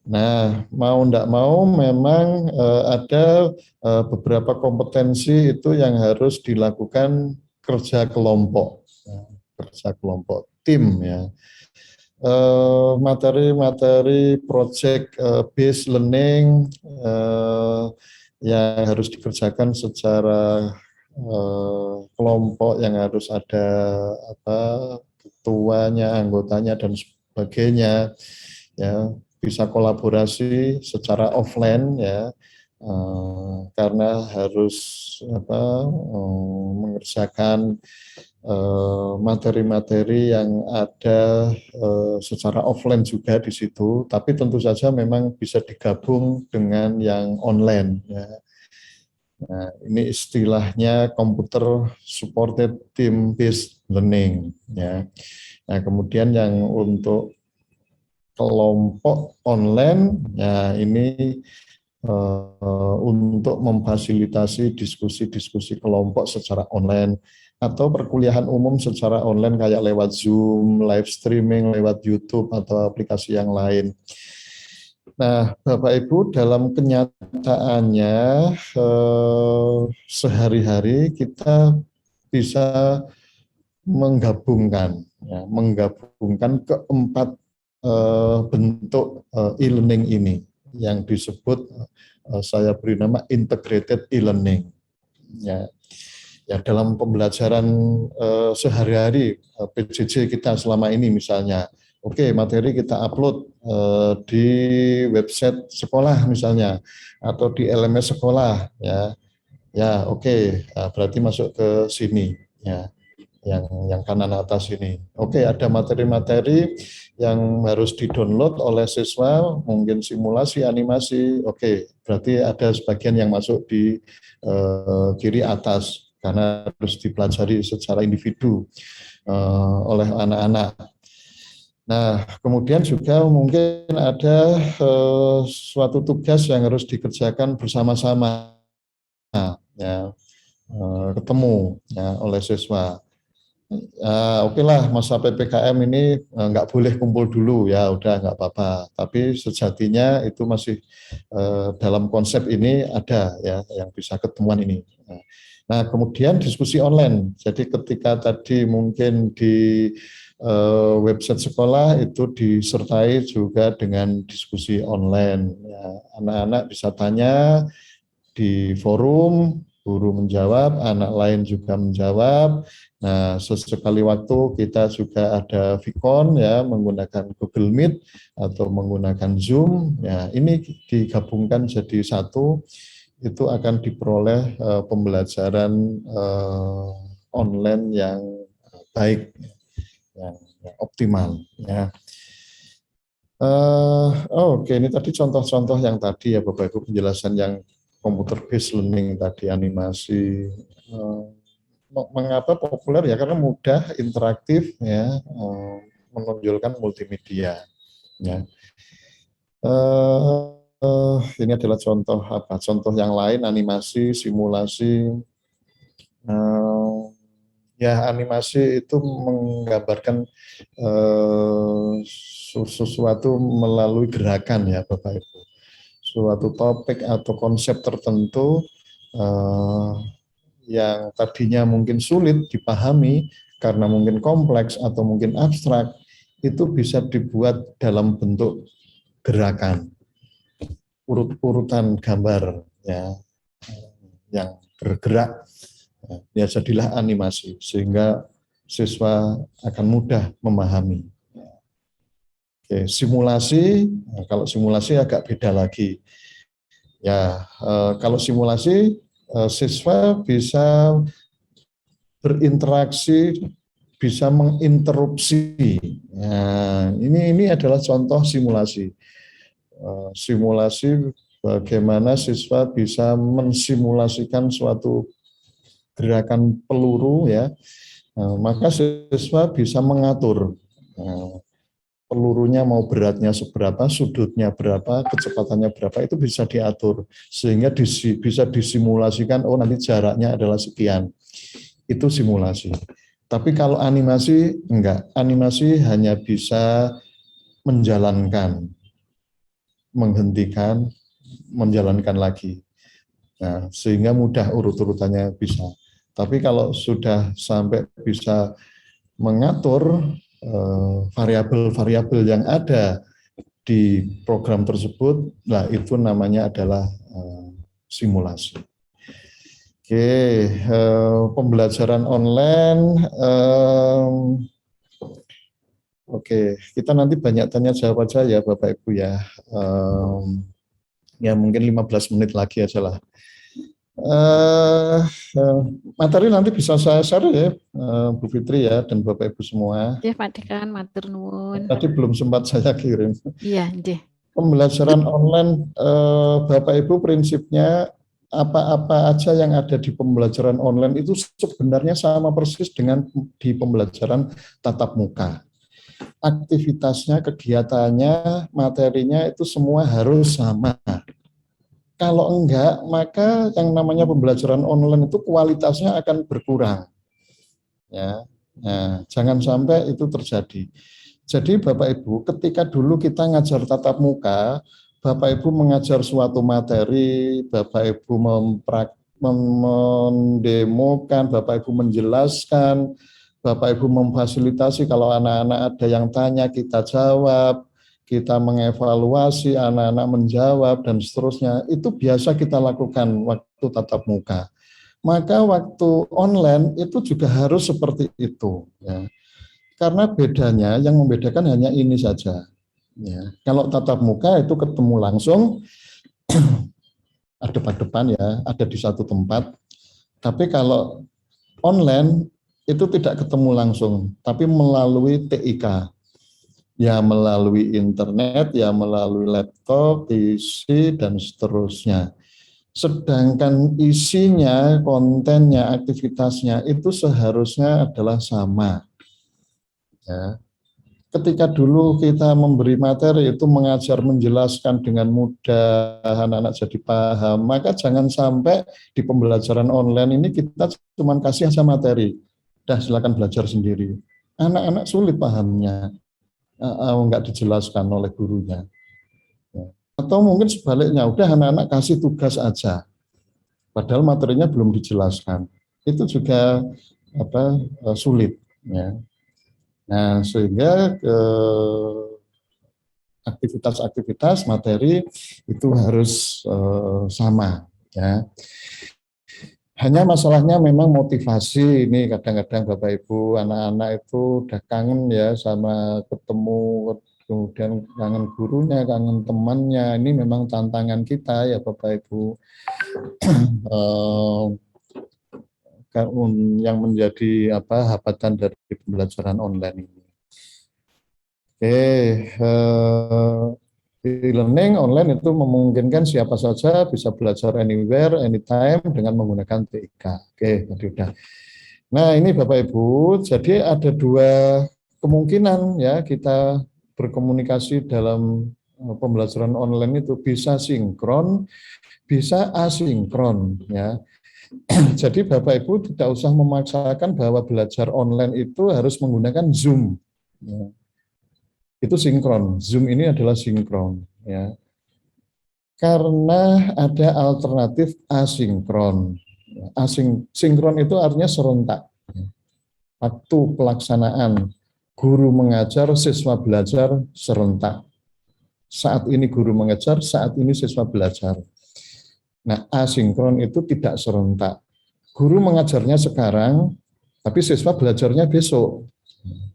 Nah, mau tidak mau memang ada beberapa kompetensi itu yang harus dilakukan kerja kelompok, ya, kerja kelompok tim ya. Materi-materi project based learning yang harus dikerjakan secara kelompok, yang harus ada ketuanya, anggotanya dan sebagainya ya, bisa kolaborasi secara offline ya, karena harus mengerjakan materi-materi yang ada secara offline juga di situ, tapi tentu saja memang bisa digabung dengan yang online ya. Nah, ini istilahnya computer supported team based learning ya. Nah, kemudian yang untuk kelompok online ya, ini untuk memfasilitasi diskusi-diskusi kelompok secara online atau perkuliahan umum secara online kayak lewat Zoom, live streaming lewat YouTube atau aplikasi yang lain. Nah, Bapak Ibu, dalam kenyataannya sehari-hari kita bisa menggabungkan keempat bentuk e-learning ini yang disebut saya beri nama integrated e-learning. Ya. Ya dalam pembelajaran sehari-hari PJJ kita selama ini misalnya, oke materi kita upload di website sekolah misalnya atau di LMS sekolah ya, ya oke, berarti masuk ke sini ya, yang kanan atas ini. Oke, ada materi-materi yang harus di-download oleh siswa, mungkin simulasi, animasi. Oke, berarti ada sebagian yang masuk di kiri atas karena harus dipelajari secara individu oleh anak-anak. Nah, kemudian juga mungkin ada suatu tugas yang harus dikerjakan bersama-sama, ya, ketemu ya, oleh siswa. Oke lah, masa PPKM ini nggak boleh kumpul dulu, ya udah nggak apa-apa. Tapi sejatinya itu masih dalam konsep ini ada ya yang bisa ketemuan ini. Nah, kemudian diskusi online. Jadi ketika tadi mungkin di website sekolah itu disertai juga dengan diskusi online. Ya, anak-anak bisa tanya di forum, guru menjawab, anak lain juga menjawab. Nah, sesekali waktu kita juga ada Vicon ya, menggunakan Google Meet atau menggunakan Zoom. Ya, ini digabungkan jadi satu, itu akan diperoleh pembelajaran online yang baik, yang optimal. Ya. Oke, ini tadi contoh-contoh yang tadi ya Bapak Ibu, penjelasan yang computer based learning tadi, animasi. Mengapa populer ya karena mudah, interaktif ya, menonjolkan multimedia ya. Ini adalah contoh apa? Contoh yang lain, animasi, simulasi. Ya, animasi itu menggambarkan sesuatu melalui gerakan ya Bapak Ibu. Suatu topik atau konsep tertentu yang tadinya mungkin sulit dipahami karena mungkin kompleks atau mungkin abstrak, itu bisa dibuat dalam bentuk gerakan, urut-urutan gambar ya, yang bergerak, ya jadilah animasi sehingga siswa akan mudah memahami. Oke, simulasi, kalau simulasi agak beda lagi. Ya, kalau simulasi siswa bisa berinteraksi, bisa menginterupsi. Nah, ini adalah contoh simulasi. Simulasi bagaimana siswa bisa mensimulasikan suatu gerakan peluru ya. Maka siswa bisa mengatur pelurunya mau beratnya seberapa, sudutnya berapa, kecepatannya berapa, itu bisa diatur sehingga bisa disimulasikan, oh nanti jaraknya adalah sekian. Itu simulasi. Tapi kalau animasi enggak, animasi hanya bisa menjalankan, menghentikan, menjalankan lagi. Nah, sehingga mudah urut-urutannya bisa. Tapi kalau sudah sampai bisa mengatur variabel-variabel yang ada di program tersebut, nah itu namanya adalah simulasi. Oke, pembelajaran online. Oke, kita nanti banyak tanya jawab aja ya Bapak Ibu ya. Ya mungkin 15 menit lagi aja lah. Materi nanti bisa saya share ya, Bu Fitri ya dan Bapak Ibu semua. Ya Pak Dekan, matur nuwun. Tadi belum sempat saya kirim. Iya, nggih. Pembelajaran online, Bapak Ibu prinsipnya apa-apa aja yang ada di pembelajaran online itu sebenarnya sama persis dengan di pembelajaran tatap muka. Aktivitasnya, kegiatannya, materinya itu semua harus sama. Kalau enggak, maka yang namanya pembelajaran online itu kualitasnya akan berkurang. Ya, nah, jangan sampai itu terjadi. Jadi Bapak Ibu, ketika dulu kita ngajar tatap muka, Bapak Ibu mengajar suatu materi, Bapak Ibu mendemokan, Bapak Ibu menjelaskan, Bapak Ibu memfasilitasi kalau anak-anak ada yang tanya kita jawab, kita mengevaluasi, anak-anak menjawab dan seterusnya. Itu biasa kita lakukan waktu tatap muka. maka waktu online itu juga harus seperti itu. Ya. Karena bedanya, yang membedakan hanya ini saja. Ya. Kalau tatap muka itu ketemu langsung, depan-depan ya, ada di satu tempat. Tapi kalau online itu tidak ketemu langsung, tapi melalui TIK. Ya melalui internet, ya melalui laptop, PC, dan seterusnya. Sedangkan isinya, kontennya, aktivitasnya itu seharusnya adalah sama. Ya. Ketika dulu kita memberi materi itu mengajar menjelaskan dengan mudah, anak-anak jadi paham, maka jangan sampai di pembelajaran online ini kita cuma kasih saja materi, dah silakan belajar sendiri. Anak-anak sulit pahamnya, nggak dijelaskan oleh gurunya. Atau mungkin sebaliknya, udah anak-anak kasih tugas aja, padahal materinya belum dijelaskan. Itu juga sulit. Ya. Nah, sehingga aktivitas-aktivitas materi itu harus sama. Ya. Hanya masalahnya memang motivasi ini kadang-kadang Bapak Ibu anak-anak itu udah kangen ya sama ketemu, kemudian kangen gurunya, kangen temannya. Ini memang tantangan kita ya Bapak Ibu. Yang menjadi hambatan dari pembelajaran online ini. Oke, e-learning online itu memungkinkan siapa saja bisa belajar anywhere, anytime dengan menggunakan TIK. Oke, tadi udah. Nah, ini Bapak Ibu, jadi ada dua kemungkinan ya kita berkomunikasi dalam pembelajaran online itu bisa sinkron, bisa asinkron ya. Jadi Bapak Ibu tidak usah memaksakan bahwa belajar online itu harus menggunakan Zoom. Ya. Itu sinkron. Zoom ini adalah sinkron. Ya. Karena ada alternatif asinkron. Sinkron itu artinya serentak. Waktu pelaksanaan guru mengajar, siswa belajar serentak. Saat ini guru mengajar, saat ini siswa belajar. Nah, asinkron itu tidak serentak. Guru mengajarnya sekarang, tapi siswa belajarnya besok.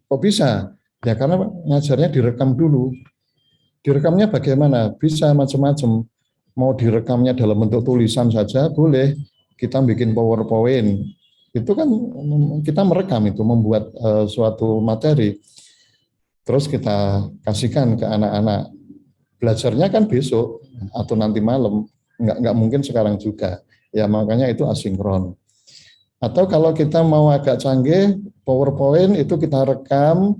Kok bisa? Ya karena ngajarnya direkam dulu. Direkamnya bagaimana? Bisa macam-macam. Mau direkamnya dalam bentuk tulisan saja, boleh. Kita bikin PowerPoint. Itu kan kita merekam itu, membuat suatu materi. Terus kita kasihkan ke anak-anak. Belajarnya kan besok atau nanti malam. Nggak mungkin sekarang juga. Ya makanya itu asinkron. Atau kalau kita mau agak canggih, PowerPoint itu kita rekam,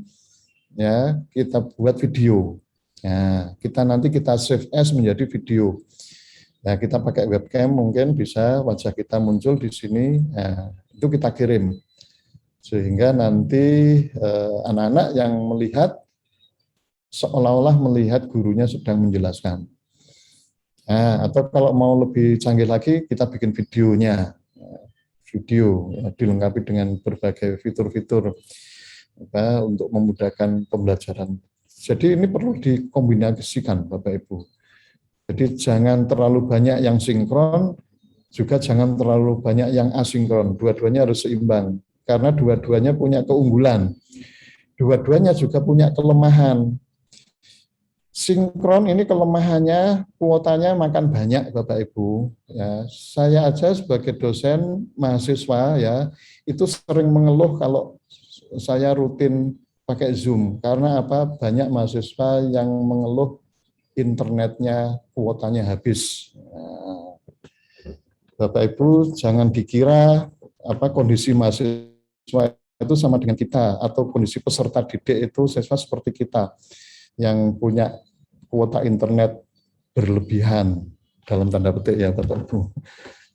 ya kita buat video. Ya, nanti kita save as menjadi video. Ya, kita pakai webcam mungkin bisa wajah kita muncul di sini. Ya, itu kita kirim. Sehingga nanti anak-anak yang melihat seolah-olah melihat gurunya sedang menjelaskan. Nah, atau kalau mau lebih canggih lagi, kita bikin videonya. Video ya, dilengkapi dengan berbagai fitur-fitur untuk memudahkan pembelajaran. Jadi ini perlu dikombinasikan Bapak Ibu. Jadi jangan terlalu banyak yang sinkron, juga jangan terlalu banyak yang asinkron. Dua-duanya harus seimbang, karena dua-duanya punya keunggulan. Dua-duanya juga punya kelemahan. Sinkron ini kelemahannya kuotanya makan banyak Bapak Ibu. Ya, saya aja sebagai dosen mahasiswa ya itu sering mengeluh kalau saya rutin pakai Zoom karena apa? Banyak mahasiswa yang mengeluh internetnya kuotanya habis. Nah, Bapak Ibu jangan dikira kondisi mahasiswa itu sama dengan kita atau kondisi peserta didik itu siswa seperti kita yang punya kuota internet berlebihan dalam tanda petik ya Bapak Ibu.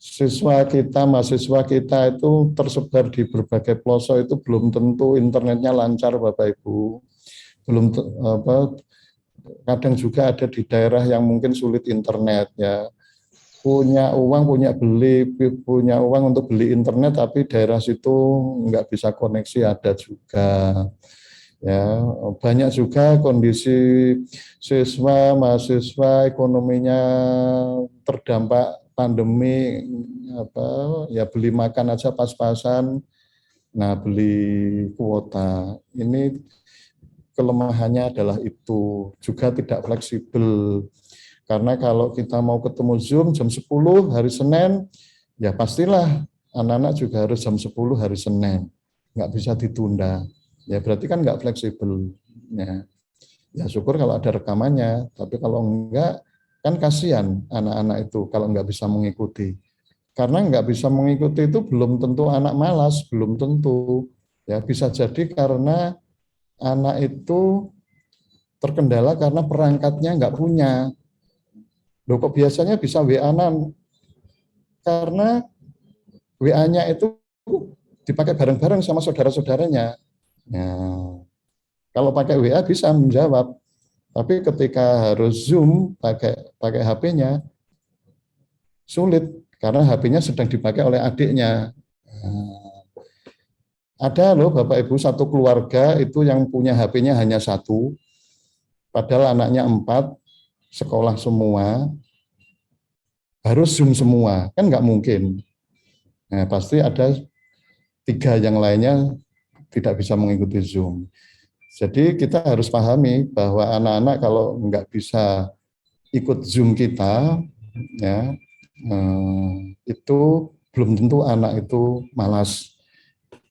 Siswa kita, mahasiswa kita itu tersebar di berbagai pelosok itu belum tentu internetnya lancar Bapak Ibu. Belum kadang juga ada di daerah yang mungkin sulit internet ya. Punya uang untuk beli internet tapi daerah situ nggak bisa koneksi ada juga. Ya, banyak juga kondisi siswa, mahasiswa ekonominya terdampak pandemi, apa ya, beli makan aja pas-pasan. Nah, beli kuota ini kelemahannya adalah itu, juga tidak fleksibel. Karena kalau kita mau ketemu Zoom jam 10 hari Senin, ya pastilah anak-anak juga harus jam 10 hari Senin. Nggak bisa ditunda. Ya berarti kan nggak fleksibel. Ya syukur kalau ada rekamannya, tapi kalau enggak, kan kasihan anak-anak itu kalau nggak bisa mengikuti. Karena nggak bisa mengikuti itu belum tentu anak malas, belum tentu. Ya bisa jadi karena anak itu terkendala karena perangkatnya nggak punya. Loh kok biasanya bisa WA-an? Karena WA-nya itu dipakai bareng-bareng sama saudara-saudaranya. Nah, kalau pakai WA bisa menjawab, tapi ketika harus Zoom pakai pakai HP-nya sulit karena HP-nya sedang dipakai oleh adiknya. Nah, ada loh Bapak Ibu satu keluarga itu yang punya HP-nya hanya satu, padahal anaknya 4, sekolah semua, harus Zoom semua, kan nggak mungkin. Nah, pasti ada 3 yang lainnya tidak bisa mengikuti Zoom. Jadi kita harus pahami bahwa anak-anak kalau nggak bisa ikut Zoom kita, ya itu belum tentu anak itu malas,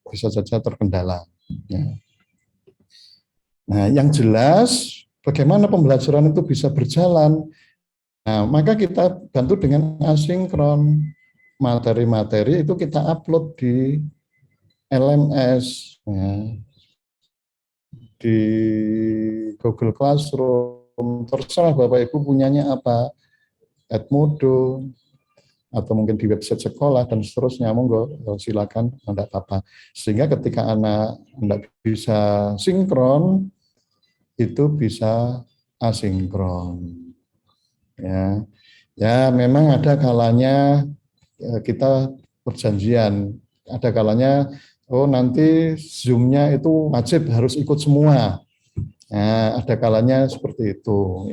bisa saja terkendala. Ya. Nah, yang jelas bagaimana pembelajaran itu bisa berjalan. Nah, maka kita bantu dengan asinkron. Materi-materi itu kita upload di LMS, ya, di Google Classroom, terserah Bapak Ibu punyanya apa, Edmodo, atau mungkin di website sekolah dan seterusnya, monggo silakan, tidak apa-apa. Sehingga ketika anak tidak bisa sinkron, itu bisa asinkron. Ya, ya memang ada kalanya kita perjanjian, ada kalanya oh nanti Zoom-nya itu wajib harus ikut semua. Nah, ada kalanya seperti itu.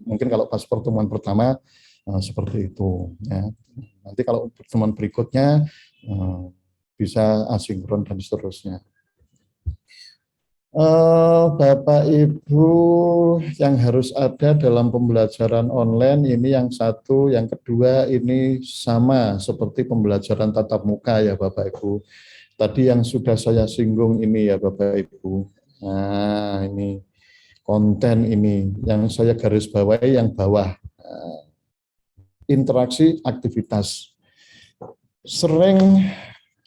Mungkin kalau pas pertemuan pertama seperti itu. Ya. Nanti kalau pertemuan berikutnya bisa asinkron dan seterusnya. Bapak Ibu yang harus ada dalam pembelajaran online ini yang satu, yang kedua ini sama seperti pembelajaran tatap muka ya Bapak Ibu. Tadi yang sudah saya singgung ini ya Bapak Ibu. Nah ini konten ini yang saya garis bawahi yang bawah. Interaksi aktivitas. Sering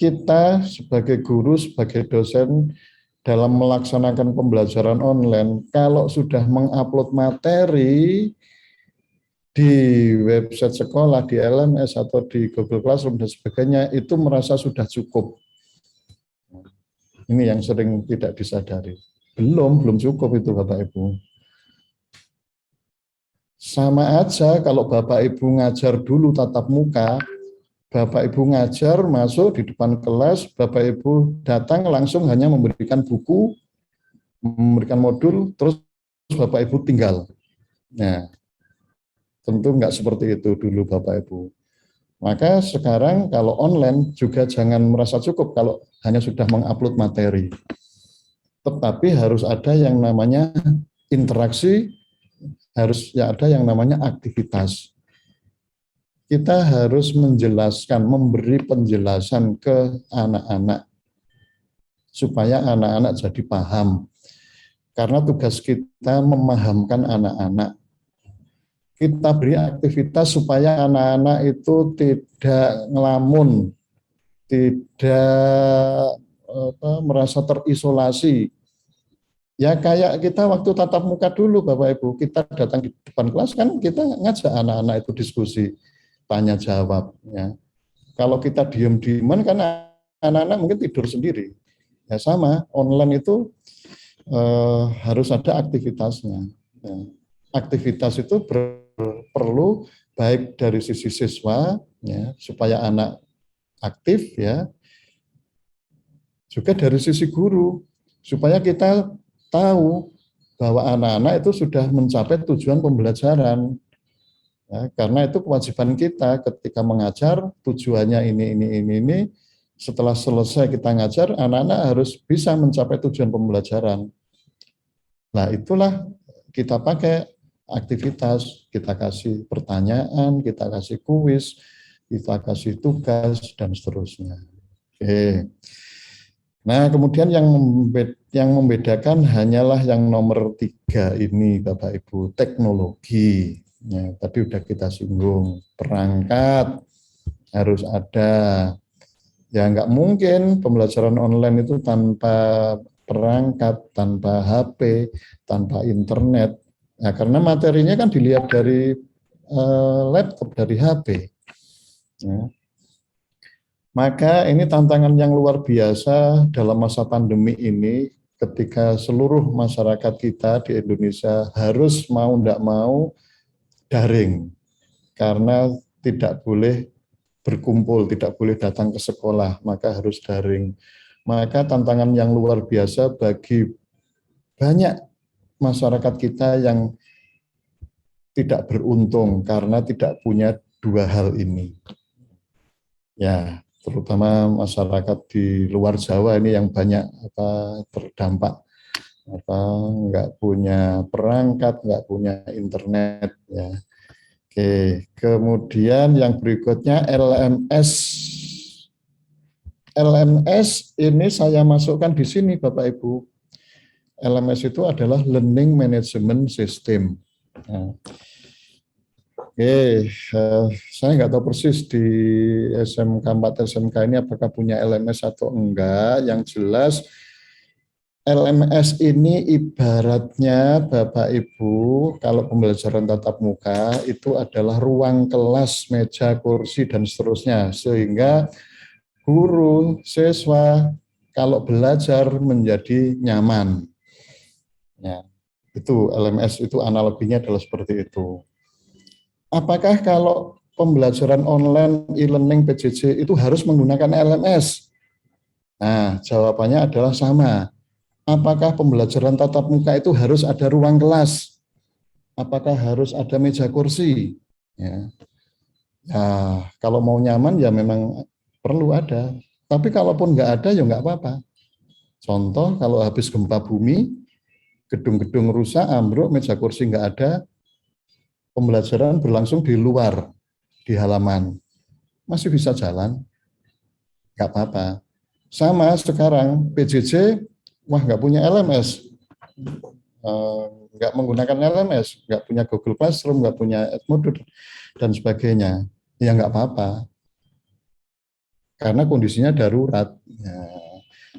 kita sebagai guru, sebagai dosen dalam melaksanakan pembelajaran online, kalau sudah mengupload materi di website sekolah, di LMS atau di Google Classroom dan sebagainya, itu merasa sudah cukup. Ini yang sering tidak disadari. Belum cukup itu Bapak Ibu. Sama aja kalau Bapak Ibu ngajar dulu tatap muka, Bapak Ibu ngajar, masuk di depan kelas, Bapak Ibu datang langsung hanya memberikan buku, memberikan modul, terus Bapak Ibu tinggal. Nah, tentu enggak seperti itu dulu Bapak Ibu. Maka sekarang kalau online juga jangan merasa cukup kalau hanya sudah mengupload materi. Tetapi harus ada yang namanya interaksi, harus ada yang namanya aktivitas. Kita harus menjelaskan, memberi penjelasan ke anak-anak supaya anak-anak jadi paham. Karena tugas kita memahamkan anak-anak. Kita beri aktivitas supaya anak-anak itu tidak ngelamun, tidak merasa terisolasi. Ya kayak kita waktu tatap muka dulu Bapak Ibu, kita datang di depan kelas kan kita ngajak anak-anak itu diskusi, tanya jawab. Ya. Kalau kita diem-dieman kan anak-anak mungkin tidur sendiri. Ya sama, online itu harus ada aktivitasnya. Ya. Aktivitas itu perlu baik dari sisi siswa, ya, supaya anak aktif, ya, juga dari sisi guru, supaya kita tahu bahwa anak-anak itu sudah mencapai tujuan pembelajaran. Ya, karena itu kewajiban kita ketika mengajar, tujuannya ini. Setelah selesai kita ngajar, anak-anak harus bisa mencapai tujuan pembelajaran. Nah, itulah kita pakai aktivitas, kita kasih pertanyaan, kita kasih kuis, kita kasih tugas, dan seterusnya. Oke. Nah, kemudian yang membedakan hanyalah yang nomor 3 ini, Bapak Ibu, teknologi. Ya, tadi udah kita singgung, perangkat harus ada. Ya, nggak mungkin pembelajaran online itu tanpa perangkat, tanpa HP, tanpa internet. Nah, karena materinya kan dilihat dari laptop, dari HP. Ya. Maka ini tantangan yang luar biasa dalam masa pandemi ini ketika seluruh masyarakat kita di Indonesia harus mau tidak mau daring karena tidak boleh berkumpul, tidak boleh datang ke sekolah, maka harus daring. Maka tantangan yang luar biasa bagi banyak masyarakat kita yang tidak beruntung karena tidak punya dua hal ini. Ya, terutama masyarakat di luar Jawa ini yang banyak terdampak nggak punya perangkat, nggak punya internet ya. Oke, kemudian yang berikutnya LMS. LMS ini saya masukkan di sini Bapak Ibu. LMS itu adalah Learning Management System. Nah, saya nggak tahu persis di SMK 4 SMK ini apakah punya LMS atau enggak. Yang jelas LMS ini ibaratnya Bapak Ibu, kalau pembelajaran tatap muka itu adalah ruang kelas, meja, kursi, dan seterusnya. Sehingga guru, siswa, kalau belajar menjadi nyaman. Ya, itu LMS itu analoginya adalah seperti itu. Apakah kalau pembelajaran online, e-learning, PJJ itu harus menggunakan LMS? Nah, jawabannya adalah sama. Apakah pembelajaran tatap muka itu harus ada ruang kelas? Apakah harus ada meja kursi? Ya. Nah, kalau mau nyaman ya memang perlu ada. Tapi kalaupun nggak ada ya nggak apa-apa. Contoh kalau habis gempa bumi, gedung-gedung rusak, ambruk, meja kursi nggak ada, pembelajaran berlangsung di luar, di halaman. Masih bisa jalan, nggak apa-apa. Sama sekarang PJJ, wah nggak punya LMS, nggak menggunakan LMS, nggak punya Google Classroom, nggak punya Edmodo, dan sebagainya. Ya nggak apa-apa, karena kondisinya darurat. Ya.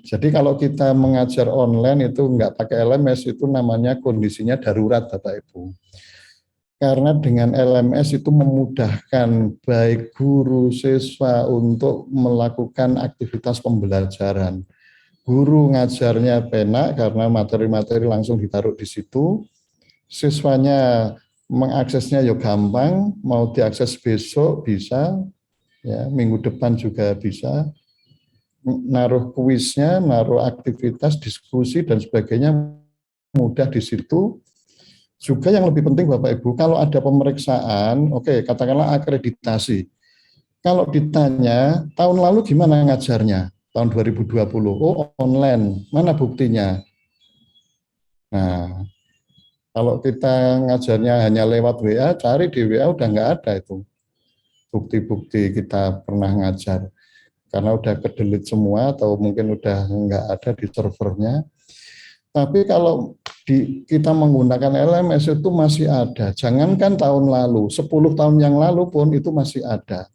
Jadi kalau kita mengajar online itu nggak pakai LMS, itu namanya kondisinya darurat Bapak Ibu. Karena dengan LMS itu memudahkan baik guru, siswa untuk melakukan aktivitas pembelajaran. Guru ngajarnya penak karena materi-materi langsung ditaruh di situ. Siswanya mengaksesnya ya gampang, mau diakses besok bisa, ya, minggu depan juga bisa. Naruh kuisnya, naruh aktivitas, diskusi dan sebagainya mudah di situ. Juga yang lebih penting Bapak Ibu, kalau ada pemeriksaan, oke, katakanlah akreditasi. Kalau ditanya, tahun lalu gimana ngajarnya? Tahun 2020, oh online, mana buktinya? Nah, kalau kita ngajarnya hanya lewat WA, cari di WA udah nggak ada itu. Bukti-bukti kita pernah ngajar. Karena udah kedelete semua atau mungkin udah nggak ada di servernya. Tapi kalau kita menggunakan LMS itu masih ada. Jangankan tahun lalu, 10 tahun yang lalu pun itu masih ada.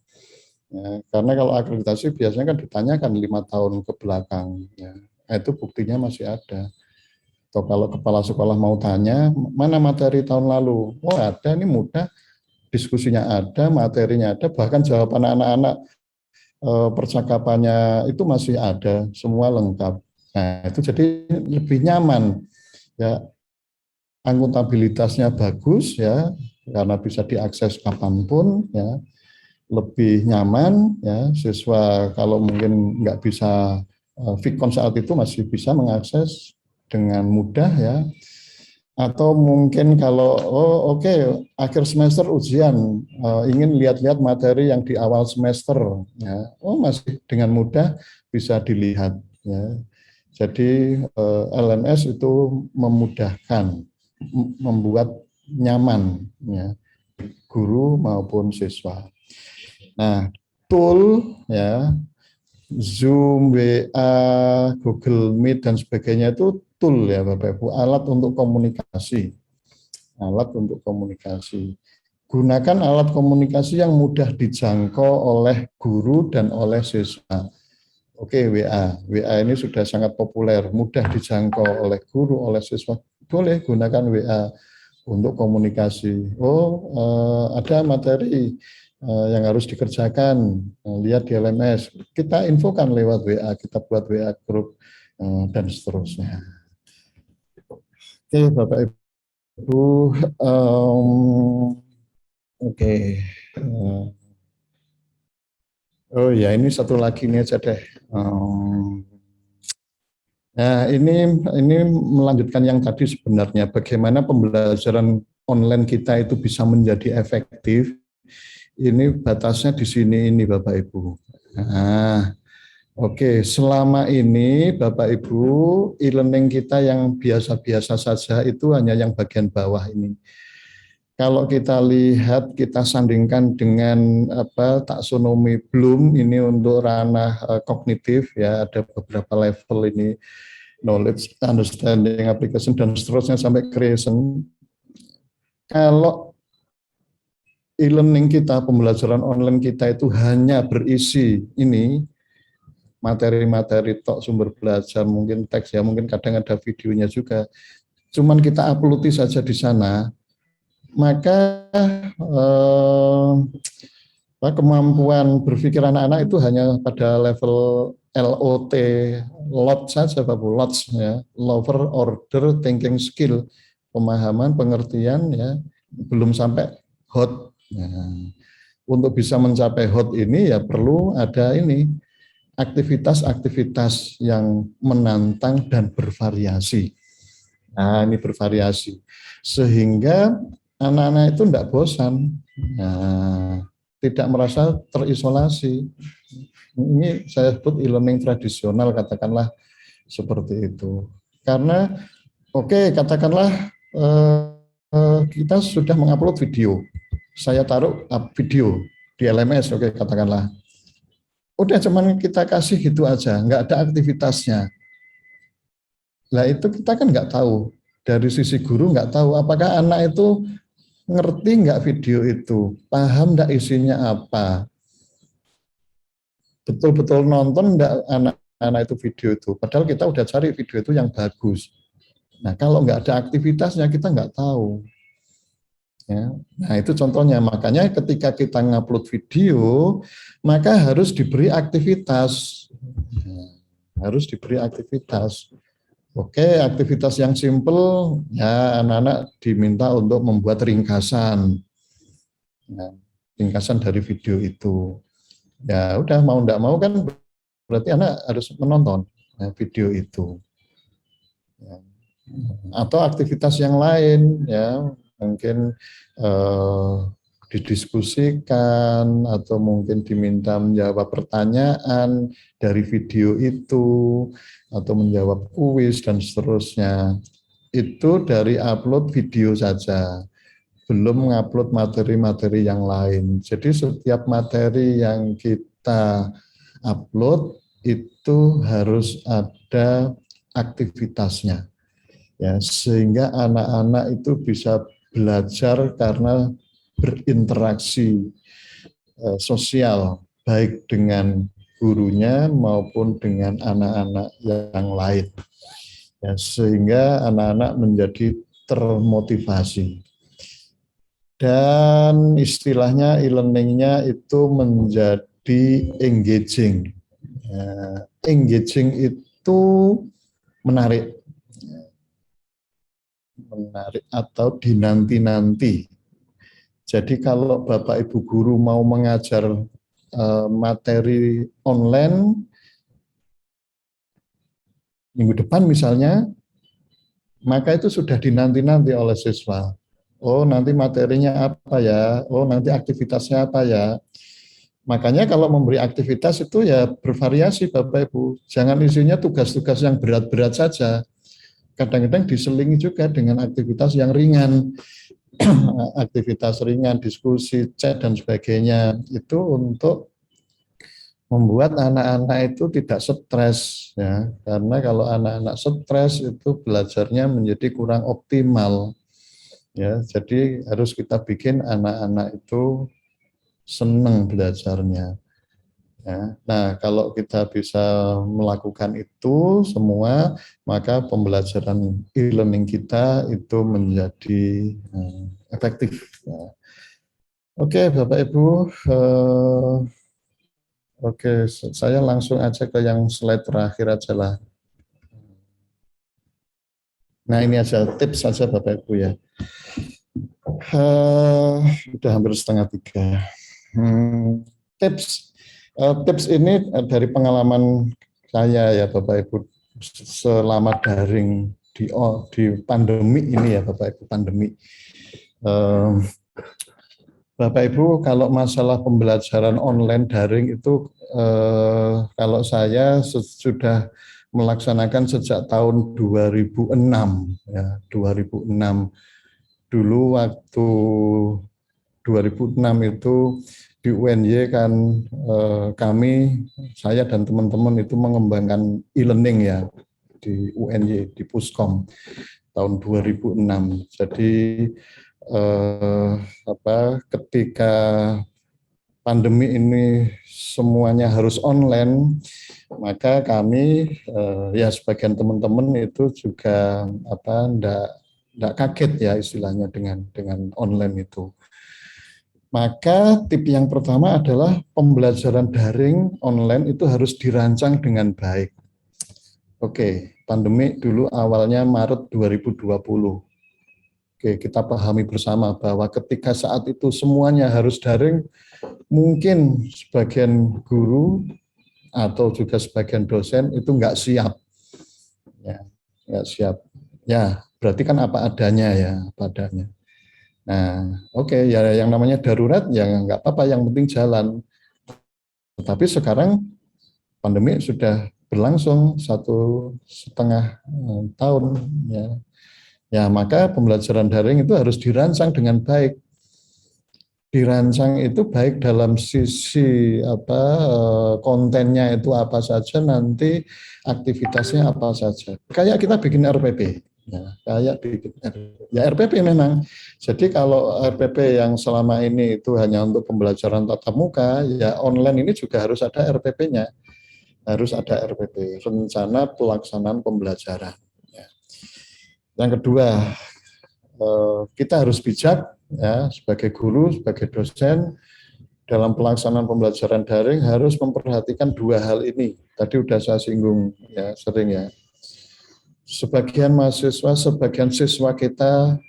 Ya, karena kalau akreditasi biasanya kan ditanyakan 5 tahun ke belakang. Ya, itu buktinya masih ada. Atau kalau kepala sekolah mau tanya, mana materi tahun lalu? Oh ada, ini mudah. Diskusinya ada, materinya ada, bahkan jawaban anak-anak percakapannya itu masih ada, semua lengkap. Nah, itu jadi lebih nyaman. Ya, akuntabilitasnya bagus ya, karena bisa diakses kapanpun ya. Lebih nyaman ya, siswa kalau mungkin nggak bisa Vkon saat itu masih bisa mengakses dengan mudah ya. Atau mungkin kalau akhir semester ujian, ingin lihat-lihat materi yang di awal semester ya. Masih dengan mudah bisa dilihat ya. Jadi LMS itu memudahkan, membuat nyaman ya, guru maupun siswa. Nah, tool ya, Zoom, WA, Google Meet dan sebagainya itu tool ya Bapak Ibu, alat untuk komunikasi. Alat untuk komunikasi. Gunakan alat komunikasi yang mudah dijangkau oleh guru dan oleh siswa. Oke, WA. WA ini sudah sangat populer, mudah dijangkau oleh guru, oleh siswa. Boleh gunakan WA untuk komunikasi. Ada materi yang harus dikerjakan, lihat di LMS. Kita infokan lewat WA, kita buat WA grup dan seterusnya. Oke, Bapak Ibu. Oke. Oh ya, ini satu lagi ini aja deh. Nah, ini melanjutkan yang tadi sebenarnya, bagaimana pembelajaran online kita itu bisa menjadi efektif. Ini batasnya di sini ini Bapak Ibu. Nah, oke, selama ini Bapak Ibu e-learning kita yang biasa-biasa saja itu hanya yang bagian bawah ini. Kalau kita lihat, kita sandingkan dengan taksonomi Bloom ini untuk ranah kognitif ya, ada beberapa level ini, knowledge, understanding, application dan seterusnya sampai creation. Kalau e-learning kita, pembelajaran online kita itu hanya berisi ini materi-materi tok, sumber belajar, mungkin teks ya, mungkin kadang ada videonya juga. Cuman kita upload saja di sana, maka kemampuan berpikir anak-anak itu hanya pada level LOT, lot saja Bapak Bu, lots ya, lower order thinking skill, pemahaman, pengertian ya, belum sampai hot. Nah, untuk bisa mencapai hot ini ya perlu ada ini aktivitas-aktivitas yang menantang dan bervariasi. Nah, ini bervariasi sehingga anak-anak itu tidak bosan, tidak merasa terisolasi. Ini saya sebut e-learning tradisional, katakanlah seperti itu. Karena katakanlah kita sudah mengupload video, saya taruh video di LMS, katakanlah. Udah cuman kita kasih gitu aja, nggak ada aktivitasnya. Nah itu kita kan nggak tahu, dari sisi guru nggak tahu apakah anak itu ngerti nggak video itu, paham nggak isinya apa, betul-betul nonton nggak anak-anak itu video itu, padahal kita udah cari video itu yang bagus. Nah kalau nggak ada aktivitasnya kita nggak tahu. Ya. Nah itu contohnya, makanya ketika kita ngupload video, maka harus diberi aktivitas. Harus diberi aktivitas. Aktivitas yang simple, ya anak-anak diminta untuk membuat ringkasan. Nah, ringkasan dari video itu. Ya udah, mau enggak mau kan berarti anak harus menonton video itu. Ya. Atau aktivitas yang lain, ya mungkin didiskusikan atau mungkin diminta menjawab pertanyaan dari video itu atau menjawab kuis dan seterusnya. Itu dari upload video saja, belum mengupload materi-materi yang lain. Jadi setiap materi yang kita upload itu harus ada aktivitasnya. Ya, sehingga anak-anak itu bisa belajar karena berinteraksi sosial baik dengan gurunya maupun dengan anak-anak yang lain, ya, sehingga anak-anak menjadi termotivasi dan istilahnya e-learningnya itu menjadi engaging. Engaging itu menarik atau dinanti-nanti. Jadi kalau Bapak Ibu guru mau mengajar materi online minggu depan misalnya, maka itu sudah dinanti-nanti oleh siswa. Oh, nanti materinya apa ya? Oh, nanti aktivitasnya apa ya? Makanya kalau memberi aktivitas itu ya bervariasi Bapak Ibu. Jangan isinya tugas-tugas yang berat-berat saja. Kadang-kadang diselingi juga dengan aktivitas yang ringan. Aktivitas ringan, diskusi, chat dan sebagainya. Itu untuk membuat anak-anak itu tidak stres ya. Karena kalau anak-anak stres itu belajarnya menjadi kurang optimal. Ya, jadi harus kita bikin anak-anak itu senang belajarnya. Ya. Nah, kalau kita bisa melakukan itu semua, maka pembelajaran e-learning kita itu menjadi efektif. Ya. Oke, Bapak Ibu, oke, saya langsung aja ke yang slide terakhir aja lah. Nah, ini aja tips saja Bapak Ibu ya. Udah hampir setengah 3. Tips ini dari pengalaman saya ya Bapak Ibu selama daring di pandemi ini ya Bapak Ibu pandemi. Bapak Ibu kalau masalah pembelajaran online daring itu kalau saya sudah melaksanakan sejak tahun 2006 ya 2006 dulu waktu 2006 itu di UNY kan kami, saya dan teman-teman itu mengembangkan e-learning ya di UNY, di Puskom tahun 2006. Jadi ketika pandemi ini semuanya harus online, maka kami ya sebagian teman-teman itu juga enggak kaget ya istilahnya dengan online itu. Maka tip yang pertama adalah pembelajaran daring online itu harus dirancang dengan baik. Oke, pandemi dulu awalnya Maret 2020. Oke, kita pahami bersama bahwa ketika saat itu semuanya harus daring, mungkin sebagian guru atau juga sebagian dosen itu nggak siap. Ya, nggak siap. Ya, berarti kan apa adanya ya, apa adanya. Nah, oke, ya yang namanya darurat ya nggak apa-apa, yang penting jalan. Tetapi sekarang pandemi sudah berlangsung 1,5 tahun ya. Ya, maka pembelajaran daring itu harus dirancang dengan baik. Dirancang itu baik dalam sisi kontennya itu apa saja, nanti aktivitasnya apa saja. Kayak kita bikin RPP. Ya, kayak RPP memang. Jadi kalau RPP yang selama ini itu hanya untuk pembelajaran tatap muka, ya online ini juga harus ada RPP-nya. Harus ada RPP, rencana pelaksanaan pembelajaran. Ya. Yang kedua, kita harus bijak ya sebagai guru, sebagai dosen dalam pelaksanaan pembelajaran daring harus memperhatikan 2 hal ini. Tadi udah saya singgung ya sering ya. Sebagian mahasiswa, sebagian siswa kita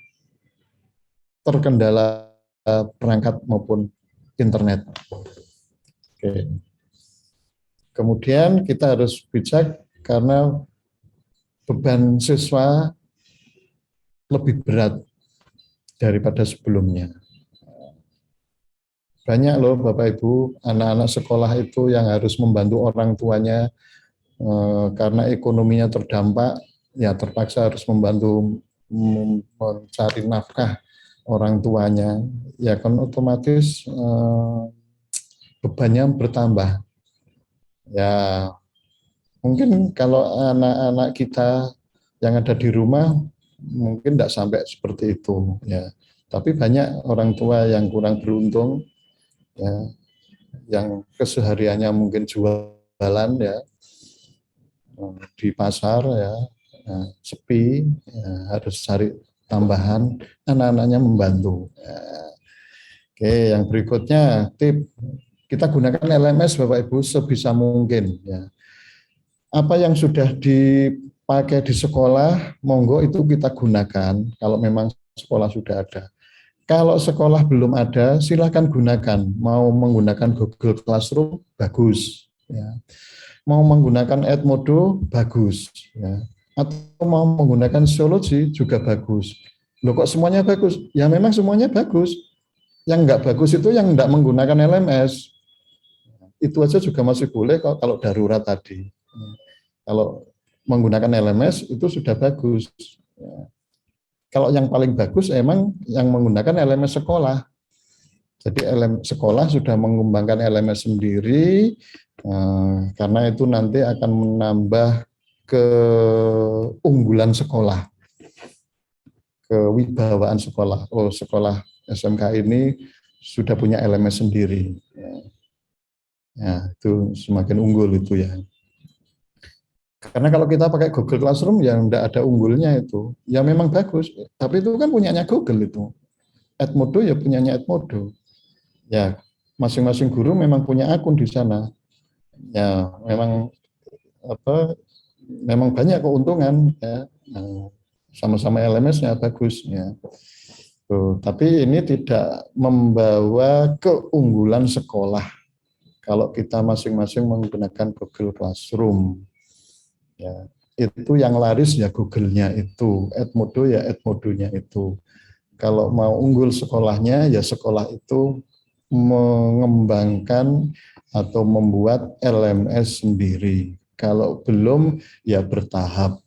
terkendala perangkat maupun internet. Oke. Kemudian kita harus bijak karena beban siswa lebih berat daripada sebelumnya. Banyak loh Bapak Ibu, anak-anak sekolah itu yang harus membantu orang tuanya karena ekonominya terdampak, ya terpaksa harus membantu mencari nafkah orang tuanya, ya kan otomatis bebannya bertambah. Ya mungkin kalau anak-anak kita yang ada di rumah mungkin tidak sampai seperti itu, ya. Tapi banyak orang tua yang kurang beruntung, ya, yang kesehariannya mungkin jualan ya di pasar ya. Nah, sepi ya, harus cari tambahan, anak-anaknya membantu ya. Oke, yang berikutnya tip kita gunakan LMS Bapak Ibu sebisa mungkin ya. Apa yang sudah dipakai di sekolah monggo itu kita gunakan kalau memang sekolah sudah ada. Kalau sekolah belum ada silakan gunakan, mau menggunakan Google Classroom bagus ya. Mau menggunakan Edmodo bagus ya. atau mau menggunakan Syology juga bagus. Loh kok semuanya bagus? Ya memang semuanya bagus. Yang enggak bagus itu yang enggak menggunakan LMS. Itu aja juga masih boleh kalau darurat tadi. Kalau menggunakan LMS itu sudah bagus. Kalau yang paling bagus emang yang menggunakan LMS sekolah. Jadi sekolah sudah mengembangkan LMS sendiri, karena itu nanti akan menambah keunggulan sekolah, kewibawaan sekolah. Oh, sekolah SMK ini sudah punya LMS sendiri. Ya, itu semakin unggul itu ya. Karena kalau kita pakai Google Classroom yang tidak ada unggulnya itu, ya memang bagus. Tapi itu kan punyanya Google itu. Edmodo ya punyanya Edmodo. Ya, masing-masing guru memang punya akun di sana. Ya, memang memang banyak keuntungan ya. Sama-sama LMS-nya bagus ya. Tuh, tapi ini tidak membawa keunggulan sekolah kalau kita masing-masing menggunakan Google Classroom. Ya, itu yang laris ya Google-nya itu, Edmodo ya Edmodo-nya itu. Kalau mau unggul sekolahnya ya sekolah itu mengembangkan atau membuat LMS sendiri. Kalau belum ya bertahap.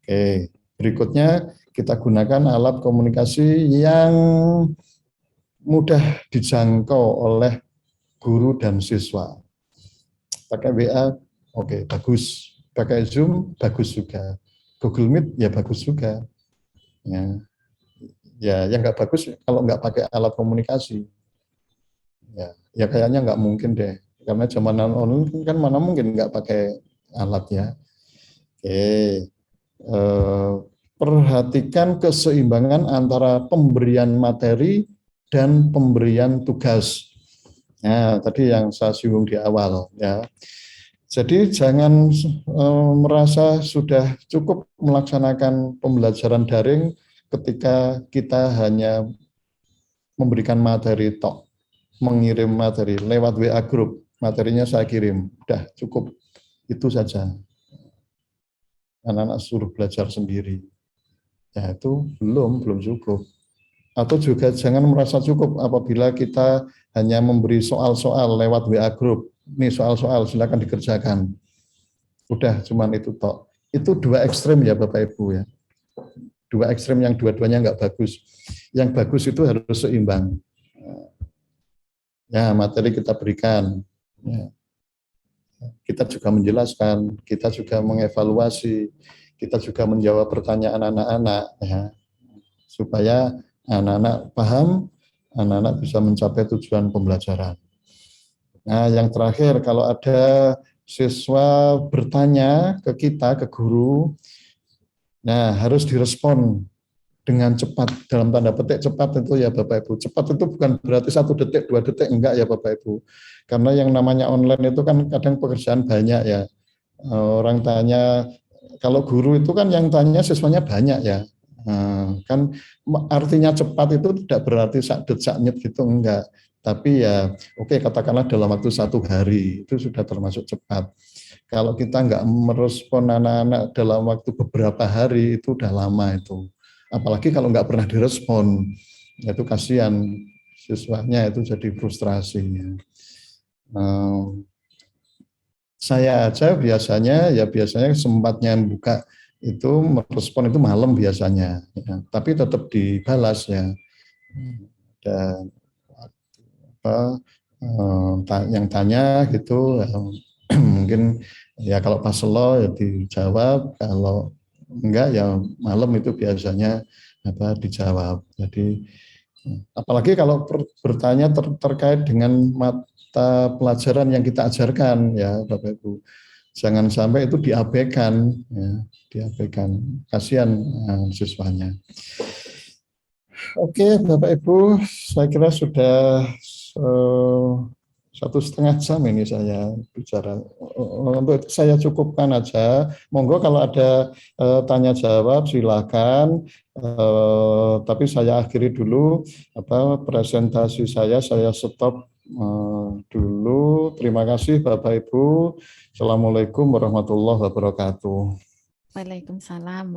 Oke, berikutnya kita gunakan alat komunikasi yang mudah dijangkau oleh guru dan siswa. Pakai WA, oke, bagus. Pakai Zoom, bagus juga. Google Meet, ya bagus juga. Ya yang nggak bagus kalau nggak pakai alat komunikasi. Ya kayaknya nggak mungkin deh. Karena zaman online kan mana mungkin nggak pakai alat ya. Oke. Perhatikan keseimbangan antara pemberian materi dan pemberian tugas. Nah, tadi yang saya singgung di awal ya. Jadi jangan merasa sudah cukup melaksanakan pembelajaran daring ketika kita hanya memberikan materi tok, mengirim materi lewat WA group, materinya saya kirim, udah cukup itu saja. Anak-anak suruh belajar sendiri. Ya itu belum cukup. Atau juga jangan merasa cukup apabila kita hanya memberi soal-soal lewat WA group. Ini soal-soal silakan dikerjakan. Udah cuman itu tok. Itu dua ekstrem ya Bapak Ibu ya. Dua ekstrem yang dua-duanya nggak bagus. Yang bagus itu harus seimbang. Ya materi kita berikan. Ya. Kita juga menjelaskan, kita juga mengevaluasi, kita juga menjawab pertanyaan anak-anak, ya, supaya anak-anak paham, anak-anak bisa mencapai tujuan pembelajaran. Nah, yang terakhir, kalau ada siswa bertanya ke kita, ke guru, nah harus direspon dengan cepat, dalam tanda petik cepat itu ya Bapak Ibu. Cepat itu bukan berarti 1 detik, 2 detik, enggak ya Bapak Ibu. Karena yang namanya online itu kan kadang pekerjaan banyak ya. Orang tanya, kalau guru itu kan yang tanya siswanya banyak ya. Kan artinya cepat itu tidak berarti sak det sak nyet gitu, enggak. Tapi ya oke, katakanlah dalam waktu 1 hari itu sudah termasuk cepat. Kalau kita enggak merespon anak-anak dalam waktu beberapa hari itu udah lama itu. Apalagi kalau nggak pernah direspon, itu kasihan siswanya itu jadi frustrasi. Saya aja biasanya sempatnya buka itu merespon itu malam biasanya, ya. Tapi tetap dibalas ya. Dan yang tanya gitu mungkin ya kalau pas slow ya dijawab, kalau enggak ya malam itu biasanya dijawab. Jadi apalagi kalau bertanya terkait dengan mata pelajaran yang kita ajarkan ya Bapak Ibu, jangan sampai itu diabaikan ya, diabaikan, kasihan siswanya. Oke Bapak Ibu, saya kira sudah 1,5 jam ini saya bicara. Untuk saya cukupkan aja. Monggo kalau ada tanya jawab silakan. Tapi saya akhiri dulu presentasi saya stop dulu. Terima kasih Bapak Ibu. Assalamualaikum warahmatullahi wabarakatuh. Waalaikumsalam.